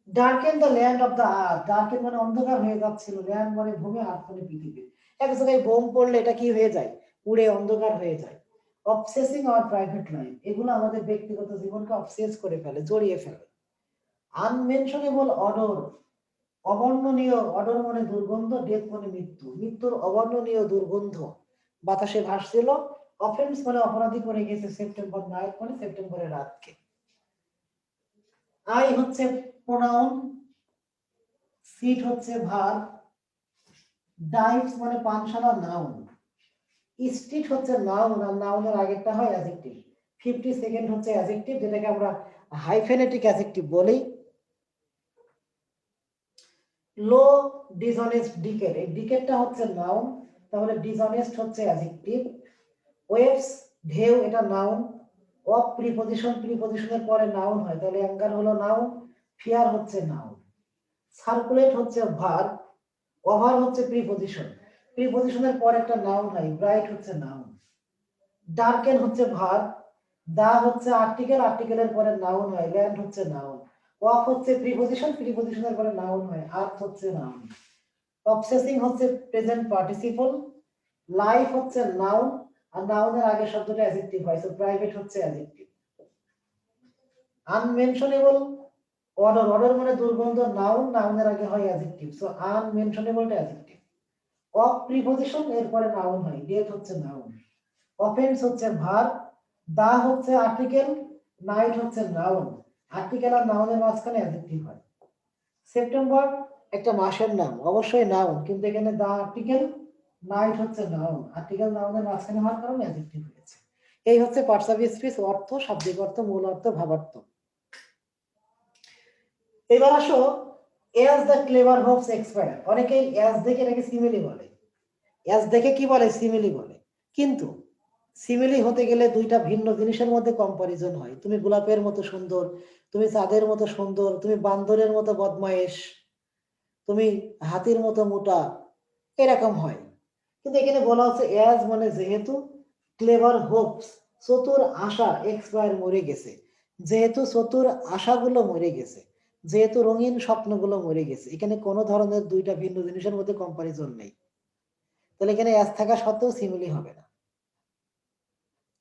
Darken the land of the earth, darken মানে অন্ধকার হয়ে যাচ্ছিল, ল্যান্ড মানে ভূমি, আর্থ মানে পৃথিবী। এক জায়গায় বোম পড়লে এটা কি হয়ে যায়? পুড়ে অন্ধকার হয়ে যায়। অবসেসিং আওয়ার প্রাইভেট লাইফ, এগুলো আমাদের ব্যক্তিগত জীবনকে অবসেস করে ফেলে, জড়িয়ে ফেলে। আনমেনশনেবল অডর, অবর্ণনীয়, অডর মানে দুর্গন্ধ, ডেথ মানে মৃত্যু, মৃত্যুর অবর্ণনীয় দুর্গন্ধ বাতাসে ভাসছিল। অফেন্স মানে অপরাধী করে গেছে, সেপ্টেম্বর নাইট মানে সেপ্টেম্বরের রাতকে। আই হচ্ছে প্রোনাউন, সিট হচ্ছে ভার্ব, ডাইভস মানে পানশালা নাউন, স্ট্রিট হচ্ছে নাউন, আর নাউনের আগেরটা হয় অ্যাডজেক্টিভ। 52nd হচ্ছে অ্যাডজেক্টিভ, যেটাকে আমরা হাইফেনেটিক অ্যাডজেক্টিভ বলি। লো ডিসঅনেস্ট ডিকেট, এই ডিকেটটা হচ্ছে নাউন, তাহলে ডিসঅনেস্ট হচ্ছে অ্যাডজেক্টিভ। ওয়েভস ঢেউ, এটা নাউন। অফ প্রিপজিশন, প্রিপজিশনের পরে নাউন হয়, তাহলে অ্যাঙ্গার হলো নাউন, ফিয়ার হচ্ছে নাউন। সার্কুলেট হচ্ছে ভার্ব, ওভার হচ্ছে প্রিপজিশন, প্রিপজিশনের পর একটা নাউন হয়, ব্রাইট হচ্ছে নাউন। ডার্কেন হচ্ছে ভার্ব, দা হচ্ছে আর্টিকেল, আর্টিকেলের পরে নাউন হয়, ল্যান্ড হচ্ছে নাউন। অফ হচ্ছে প্রিপজিশন, প্রিপজিশনের পরে নাউন হয়, আর্থ হচ্ছে নাউন। অবসেসিং হচ্ছে প্রেজেন্ট পার্টিসিপল। লাইফ হচ্ছে নাউন, আর নাউনের আগে শব্দটা অ্যাডজেক্টিভ হয়, সো প্রাইভেট হচ্ছে অ্যাডজেক্টিভ। আনমেনশনেবল অর্ডার, অর্ডার মানে দুর্গন্ধ, নাউন, নাউনের আগে হয় অ্যাডজেক্টিভ, সো আনমেনশনেবলটা অ্যাডজেক্টিভ। অফ প্রিপজিশন, এরপরে নাউন হয়, ডেথ হচ্ছে নাউন। অফেন্স হচ্ছে ভার্ব, দা হচ্ছে আর্টিকেল, নাইট হচ্ছে নাউন, আর্টিকেল আর নাউনের মাঝখানে অ্যাডজেক্টিভ হয়। সেপ্টেম্বর একটা মাসের নাম, অবশ্যই নাউন, কিন্তু এখানে দা আর্টিকেল, নাইট হচ্ছে নাউন, আর্টিকেল নাউনের মাঝখানে হওয়ার কারণে অ্যাডজেক্টিভ হয়েছে। এই হচ্ছে পার্টস অফ স্পিচ, অর্থ, শাব্দিক অর্থ, মূল অর্থ, ভাবার্থ। এবার আসো, as the clever Hopes expire, অনেকেই এজ দেখে এটাকে সিমিলি বলে। এজ দেখে কি বলে? সিমিলি বলে। কিন্তু সিমিলি হতে গেলে দুইটা ভিন্ন জিনিসের মধ্যে কম্পারিজন হয়। তুমি গোলাপের মতো সুন্দর, তুমি চাঁদের মতো সুন্দর, তুমি বান্দরের মতো বদমায়েশ, তুমি হাতির মতো মোটা, এরকম হয়। কিন্তু এখানে বলা হচ্ছে অ্যাজ মানে যেহেতু, ক্লেভার হোপস চতুর আশা, এক্সপায়ার মরে গেছে, যেহেতু চতুর আশাগুলো মরে গেছে, যেহেতু রঙিন স্বপ্নগুলো মরে গেছে। এখানে কোনো ধরনের দুইটা ভিন্ন জিনিসের মধ্যে কম্পারিজন নেই, তাহলে এখানে অ্যাজ থাকা সত্ত্বেও সিমিলি হবে না।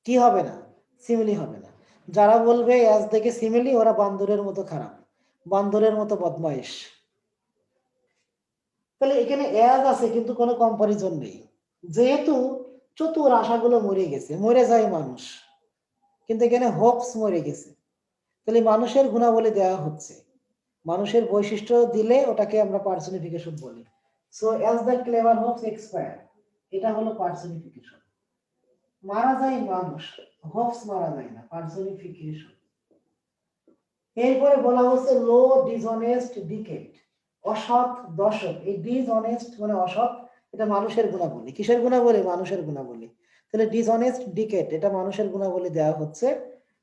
কি হবে না? সিমিলি হবে না। যারা বলবে অ্যাজ দেখে সিমিলি, ওরা বান্দরের মতো খারাপ, বান্দরের মতো বদমাইশ। তাহলে এখানে অ্যাজ আছে কিন্তু কোনো কম্পারিজন নেই। যেহেতু চতুর আশাগুলো মরে গেছে, মরে যায় মানুষ, কিন্তু এখানে হোপস মরে গেছে, তাহলে মানুষের গুণাবলী দেওয়া হচ্ছে, মানুষের বৈশিষ্ট্য দিলে ওটাকে আমরা পার্সনিফিকেশন বলি। So as the clever Hopes expire, এটা হলো পার্সনিফিকেশন। মারা যায় মানুষ, হোপস মারা যায় না, পার্সনিফিকেশন। এরপরে বলা হচ্ছে লো ডিসঅনেস্ট ডিকেড, অসৎ দশক। এই ডিসঅনেস্ট মানে অসৎ, এটা মানুষের গুণাবলী। কিসের গুণাবলী? মানুষের গুণাবলী। তাহলে ডিসঅনেস্ট ডিকেড, এটা মানুষের গুণাবলী দেওয়া হচ্ছে,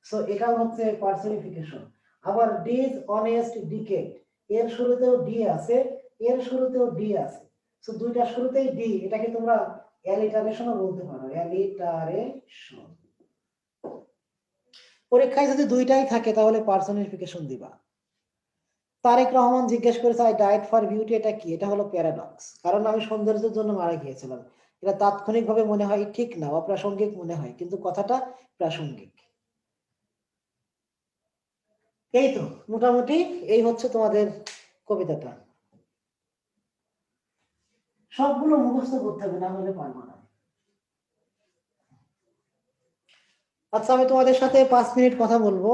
সো এটাও হচ্ছে পার্সনিফিকেশন। আবার ডিসঅনেস্ট ডিকেড, এর শুরুতেও ডি আছে, এর শুরুতেও ডি আছে, সো দুইটা শুরুতেই ডি, এটাকে তোমরা অ্যালিটারেশনও বলতে পারো, অ্যালিটারেশন। পরীক্ষায় যদি দুইটাই থাকে তাহলে পার্সনিফিকেশন দিবা। তারেক রহমান জিজ্ঞেস করেছে আই ডায়েট ফর বিউটি, এটা কি? এটা হলো প্যারাডক্স, কারণ আমি সৌন্দর্যের জন্য মারা গিয়েছিলাম। এটা তাৎক্ষণিকভাবে মনে হয় ঠিক না, অপ্রাসঙ্গিক মনে হয়, কিন্তু কথাটা প্রাসঙ্গিক। এই তো মোটামুটি, এই হচ্ছে তোমাদের কবিতাটা। সবগুলো মুখস্থ করতে হবে, না হলে পারবো না। আচ্ছা, আমি তোমাদের সাথে 5 মিনিট কথা বলবো।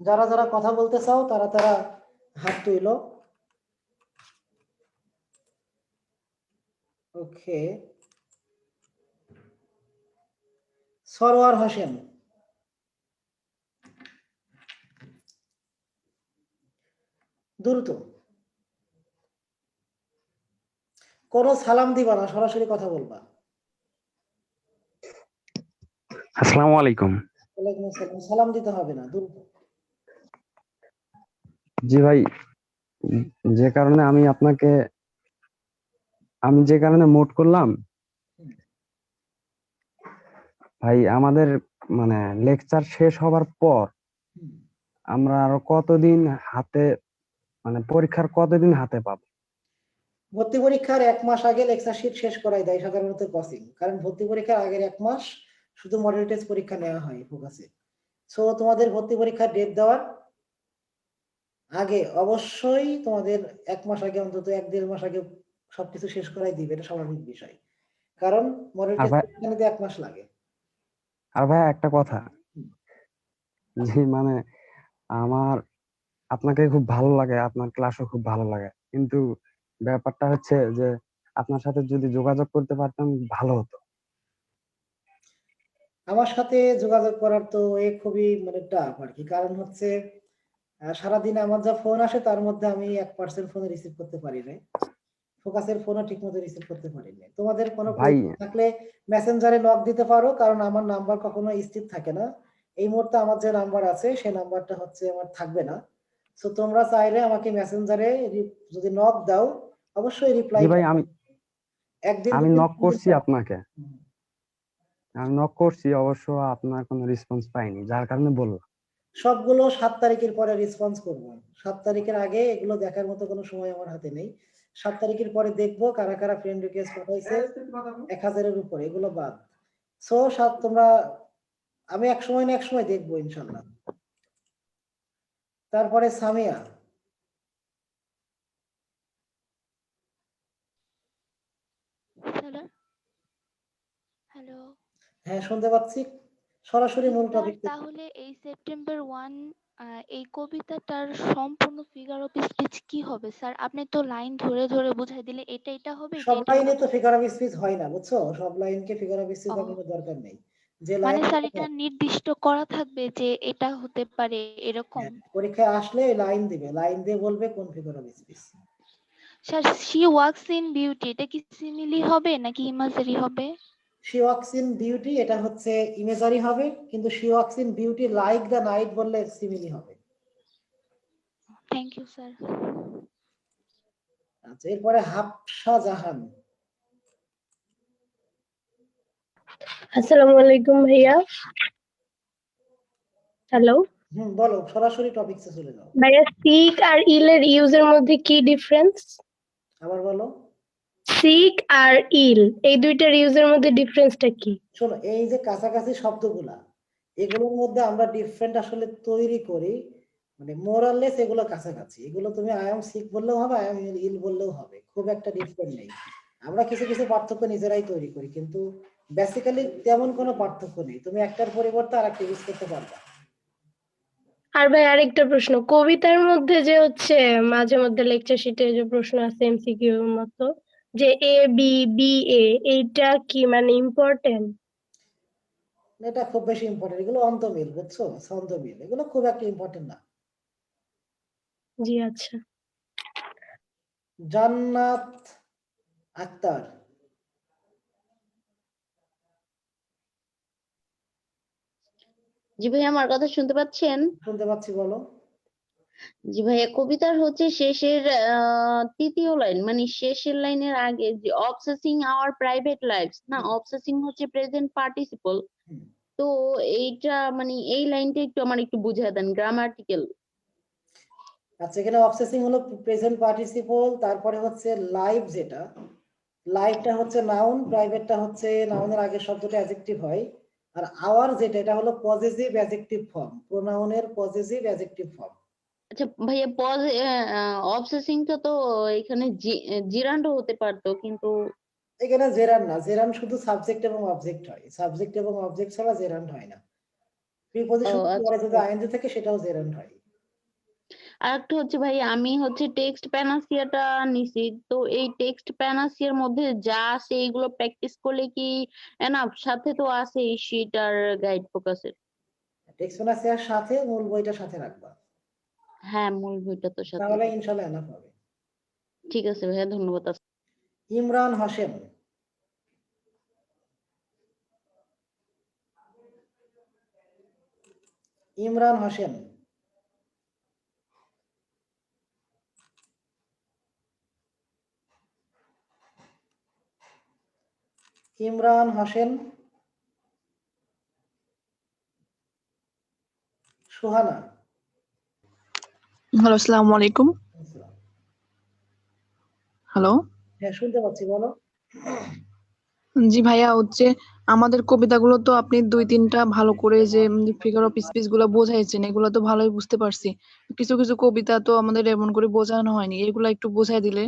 যারা যারা কথা বলতে চাও তারা তারা হাত তুইলো। ওকে, সরওয়ার হোসেন, দ্রুত। কোনো সালাম দিবা না, সরাসরি কথা বলবা। আসসালামু আলাইকুম। ওয়ালাইকুম আসসালাম। সালাম দিতে হবে না, দ্রুত। জি ভাই, যে কারণে আমি যে কারণে মোট করলাম ভাই, আমাদের মানে লেকচার শেষ হবার পর আমরা আরো কতদিন হাতে, মানে পরীক্ষার কতদিন হাতে পাবো? ভর্তি পরীক্ষার 1 মাস আগে লেকচার শিট শেষ করাই দেয় সাধারণত কোচিং, কারণ ভর্তি পরীক্ষার আগের 1 মাস শুধু মডেল টেস্ট পরীক্ষা নেওয়া হয় ফোকাসে। সো তোমাদের ভর্তি পরীক্ষার ডেট দেওয়ার আগে অবশ্যই তোমাদের 1 মাস আগে, অন্তত 1-1.5 মাস আগে সবকিছু শেষ করাই দিবে, এটা স্বাভাবিক বিষয়, কারণ মডেল আর টেস্ট ভাই পরীক্ষা নিতে 1 মাস লাগে। একটা কথা, যে মানে আমার আপনাকে খুব ভালো লাগে, আপনার ক্লাসও খুব ভালো লাগে, কিন্তু ব্যাপারটা হচ্ছে যে আপনার সাথে যদি যোগাযোগ করতে পারতাম ভালো হতো। আমার সাথে যোগাযোগ করার তো খুবই মানে টাফ আর কি, কারণ হচ্ছে সারাদিনে আমার যা ফোন আসে তার মধ্যে আমি 1% ফোন রিসিভ করতে পারি না। ফোকাসের ফোনও ঠিকমতো রিসিভ করতে পারি না। তোমাদের কোনো ভাই প্রয়োজন থাকলে মেসেঞ্জারে নক দিতে পারো, কারণ আমার নাম্বার কখনো স্থির থাকে না। এই মুহূর্তে আমার যে নাম্বার আছে সেই নাম্বারটা হচ্ছে আমার থাকবে না। সো তোমরা চাইলে আমাকে মেসেঞ্জারে যদি নক দাও, অবশ্যই রিপ্লাই জি ভাই, পাবো। আমি একদিন আমি দুদিন নক 3 দিন করছি পর। আপনাকে, আমি নক করছি, অবশ্য আপনার কোনো রেসপন্স পাইনি, যার কারণে বললাম। সবগুলো 7 তারিখের পরে রেসপন্স করব। 7 তারিখের আগে এগুলো দেখার মতো কোনো সময় আমার হাতে নেই। 7 তারিখের পরে দেখবো কারা কারা ফ্রেন্ড রিকোয়েস্ট পাঠাইছে। 1000-এর উপরে, এগুলো বাদ। সো তোমরা, আমি এক সময় না এক সময় দেখবো ইনশাল্লাহ। তারপরে সামিয়া, হ্যালো হ্যালো হ্যাঁ শুনতে পাচ্ছি। সরাসরি মূল স্যার, টপিক। তাহলে এই সেপ্টেম্বর 1 এই কবিতাটার সম্পূর্ণ ফিগার অফ স্পিচ কি হবে স্যার? আপনি তো লাইন ধরে ধরে বুঝাই দিলে এটা এটা হবে, এটা সব এটা লাইনে হবে। তো ফিগার অফ স্পিচ হয় না, বুঝছো? সব লাইনকে ফিগার অফ স্পিচ ও, বানানোর দরকার নেই। যে মানে লাইন স্যার এটা নির্দিষ্ট করা থাকবে যে এটা হতে পারে এরকম? পরীক্ষায় আসলে লাইন দিবে, লাইন দিয়ে বলবে কোন figure of speech. Sir, she walks in beauty এটা কি সিমিলি হবে নাকি ইমাজারি হবে? শি ওয়াক্স ইন বিউটি এটা হচ্ছে ইমেজারি হবে, কিন্তু she walks in beauty like the night বললে সিমিলি হবে। Thank you sir. আচ্ছা, এরপরে হাফসা জাহান। আসসালামু আলাইকুম ভাইয়া। হ্যালো বলো, সরাসরি টপিকসে চলে যাও। ভাইয়া, সিক আর ইল এর ইউজের মধ্যে কি ডিফারেন্স? আবার বলো। সিক আর ইল এই দুইটার ইউজের মধ্যে ডিফারেন্সটা কি? শোনো, এই যে কাছাকাছি শব্দগুলা, এগুলোর মধ্যে আমরা ডিফারেন্ট আসলে তৈরি করি, মানে মোরাললেস এগুলো কাছাকাছি। এগুলো তুমি আই এম সিক বললেও হবে, আই এম ইল বললেও হবে, খুব একটা ডিফারেন্ট নেই। আমরা কিছু কিছু পার্থক্য নিজেরাই তৈরি করি, কিন্তু বেসিক্যালি তেমন কোনো পার্থক্য নেই। তুমি একটার পরিবর্তে আরেকটা ইউজ করতে পারবে। আর ভাই আরেকটা প্রশ্ন, কবিতার মধ্যে যে হচ্ছে মাঝে মধ্যে লেকচার শিটে যে প্রশ্ন আছে এমসিকিউ এর মতো, যে এ বি বি এ, এইটা কি মানে ইম্পর্টেন্ট? এটা খুব বেশি ইম্পর্টেন্ট, এগুলো অন্তমিল, বুঝছো? ছন্দমিল, এগুলো খুব একটা ইম্পর্টেন্ট না। জি আচ্ছা। জান্নাত আক্তার, জি ভাইয়া, আমার কথা শুনতে পাচ্ছেন? শুনতে পাচ্ছি, বলো। জি ভাইয়া, কবিতার হচ্ছে শেষের তৃতীয় লাইন, মানে শেষের লাইনের আগে যে অবসেসিং আওয়ার প্রাইভেট লাইফস, না অবসেসিং হচ্ছে প্রেজেন্ট পার্টিসিপল। তো এইটা মানে এই লাইনটা একটু আমার একটু বুঝিয়ে দেন, গ্রামাটিক্যাল। আচ্ছা, এখানে অবসেসিং হলো প্রেজেন্ট পার্টিসিপল, তারপরে হচ্ছে লাইভ, যেটা লাইভটা হচ্ছে নাউন, প্রাইভেটটা হচ্ছে নাউনের আগের শব্দটা অ্যাডজেক্টিভ হয়, আর আওয়ার যেটা, এটা হলো পজেসিভ অ্যাডজেক্টিভ ফর্ম, প্রোনাউনের পজেসিভ অ্যাডজেক্টিভ ফর্ম। আচ্ছা ভাইয়া, অবসেসিংটা তো এখানে জিরান্ডও হতে পারতো, কিন্তু এখানে জেরান্ড না, জেরান্ড শুধু সাবজেক্ট এবং অবজেক্ট হয়, সাবজেক্ট এবং অবজেক্ট ছাড়া জেরান্ড হয় না। ও প্রিপজিশন আচ্ছা। পরে যদি আইএনজি থাকে সেটাও জেরান্ড হয়। আর একটা হচ্ছে ভাই, আমি হচ্ছে টেক্সট প্যানাসিয়াটা নিছি, তো এই টেক্সট প্যানাসিয়ার মধ্যে যা আছে এইগুলো প্র্যাকটিস করলে কি এনাফ? সাথে তো আছে এই শিট আর গাইড ফোকাসের। টেক্সট প্যানাসিয়ার সাথে মূল বইটা সাথে রাখবা, হ্যাঁ, মূল বইটা তো সাথে। তাহলে ইনশাআল্লাহ এনাফ হবে। ঠিক আছে ভাইয়া, ধন্যবাদ। ইমরান হোসেন, ইমরান হোসেন, ইমরান হোসেন, সুহানা। হ্যালো, আসসালামু আলাইকুম। হ্যালো। হ্যাঁ শুনতে পাচ্ছি, বলো। জি ভাইয়া, হচ্ছে আমাদের কবিতাগুলো তো আপনি 2-3টা ভালো করে যে ফিগার অফ স্পিচ গুলো বোঝাইছেন, এগুলো তো ভালোই বুঝতে পারছি। কিছু কিছু কবিতা তো আমাদের এমন করে বোঝানো হয়নি, এগুলো একটু বোঝাই দিলে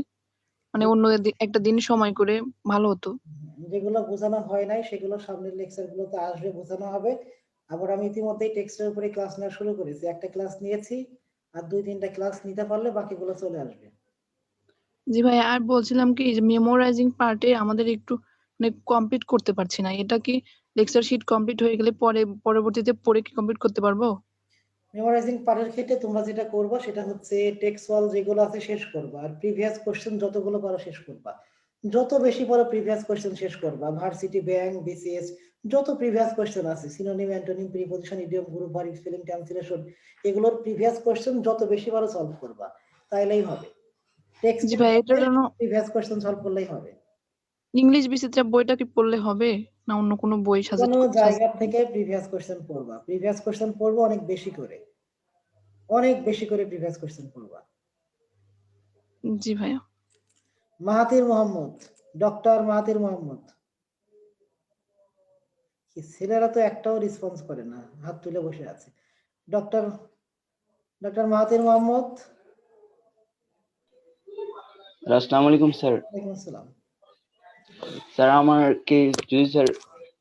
মানে অন্য একটা দিন সময় করে ভালো হতো। যেগুলো বোঝানো হয় নাই সেগুলো সামনের লেকচার গুলোতে আসবে, বোঝানো হবে। আবার আমি ইতিমধ্যেই টেক্সটের উপরে ক্লাস নেওয়া শুরু করেছি, একটা ক্লাস নিয়েছি, আর 2-3টা ক্লাস নিতে পারলে বাকিগুলো চলে আসবে। জি ভাইয়া, আর বলছিলাম কি যে মেমোরাইজিং পার্টে আমাদের একটু মানে কমপ্লিট করতে পারছি না, এটা কি লেকচার শিট কমপ্লিট হয়ে গেলে পরবর্তীতে পড়ে কি কমপ্লিট করতে পারবো? মেমোরাইজিং পার্টের ক্ষেত্রে তোমরা যেটা করবা সেটা হচ্ছে টেক্সট যেগুলো আছে শেষ করবা, আর প্রিভিয়াস কোশ্চেন যতগুলো পারো শেষ করবা। যত বেশি পারো প্রিভিয়াস কোশ্চেন শেষ করবা, ভার্সিটি, ব্যাংক, বিসিএস, যত প্রিভিয়াস কোশ্চেন আছে, synonym, antonym, preposition, idiom, group verb, spelling, translation, এগুলোর প্রিভিয়াস কোশ্চেন যত বেশি পারো সলভ করবা, তাইলেই হবে। টেক্সট জি ভাই, এটার জন্য প্রিভিয়াস কোশ্চেন সলভ করলেই হবে। ইংলিশ বিচিত্রা বইটা কি পড়লে হবে না অন্য কোনো বই কোনো সাজেস্ট? জায়গা থেকে প্রিভিয়াস কোশ্চেন পড়বা, প্রিভিয়াস কোশ্চেন পড়বো অনেক বেশি করে, অনেক বেশি করে প্রিভিয়াস কোশ্চেন পড়বা। জি ভাইয়া। Mahathir Mohammad, doctor Mahathir Mohammad. কি ছেলেরা তো একটাও রেসপন্স করে না, হাত তুলে বসে আছে। Doctor doctor Mahathir Mohammad. আসসালামু আলাইকুম স্যার। ওয়ালাইকুম আসসালাম। স্যার আমাকে যদি স্যার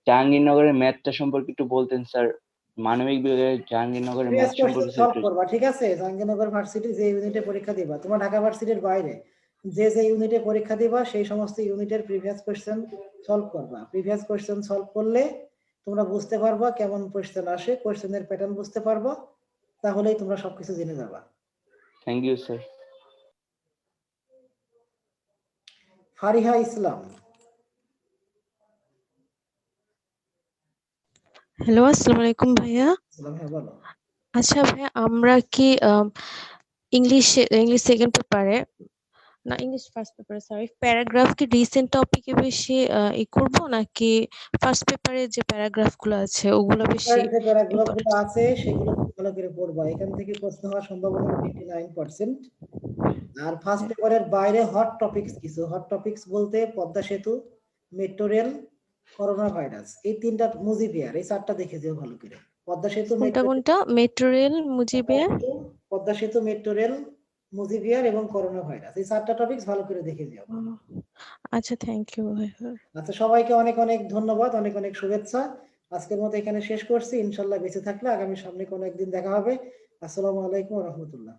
জাহাঙ্গীরনগরের ম্যাথটা সম্পর্কে একটু বলতেন স্যার, মানবিক বিভাগের জাহাঙ্গীরনগরের ম্যাথ প্রিভিয়াস কোশ্চেন সম্পর্কে সলভ করবা, ঠিক আছে? জাহাঙ্গীরনগর ভার্সিটি যে ইউনিটে পরীক্ষা দিবা, তোমার ঢাকা ভার্সিটির বাইরে যে যে ইউনিটে পরীক্ষা দিবা সেই সমস্ত ইউনিটের প্রিভিয়াস কোশ্চেন সলভ করবা। প্রিভিয়াস কোশ্চেন সলভ করলে তোমরা বুঝতে পারবা কেমন কোশ্চেন আসে, কোশ্চেনের প্যাটার্ন বুঝতে পারবা, তাহলেই তোমরা সবকিছু জেনে যাবা। Thank you sir. Fariha Islam. Hello, আসসালামু আলাইকুম ভাইয়া। হ্যাঁ বলো। আচ্ছা ভাইয়া, আমরা কি ইংলিশ সেকেন্ড পেপারে না ইংলিশ ফার্স্ট পেপারে সরি প্যারাগ্রাফ কি রিসেন্ট টপিকে বেশি করব নাকি ফার্স্ট পেপারে যে প্যারাগ্রাফ গুলো আছে ওগুলো বেশি যে প্যারাগ্রাফগুলো ইম্পর্টেন্ট? আছে সেগুলো ভালো করে পড়বা, এখান থেকে প্রশ্ন হওয়ার সম্ভাবনা 59%। আর ফার্স্ট পেপারের বাইরে হট টপিকস, কিছু হট টপিকস বলতে পদ্মা সেতু, মেট্রো রেল, করোনা ভাইরাস, এই তিনটা মুজিবিয়ার, এই চারটা দেখে যেও ভালো করে। পদ্মা সেতু, কোনটা মেট্রো রেল, মুজিবিয়ার? পদ্মা সেতু, মেট্রো রেল, মুজিবিয়ার এবং করোনা ভাইরাস, এই চারটা টপিকস ভালো করে দেখে যাও। আচ্ছা, থ্যাংক ইউ ভাইয়া। আচ্ছা, সবাইকে অনেক অনেক ধন্যবাদ, অনেক অনেক শুভেচ্ছা। আজকের মতো এখানে শেষ করছি, ইনশাল্লাহ বেঁচে থাকলে আগামী সামনে কোনো একদিন দেখা হবে। আসসালামু আলাইকুম ওয়া রাহমাতুল্লাহ।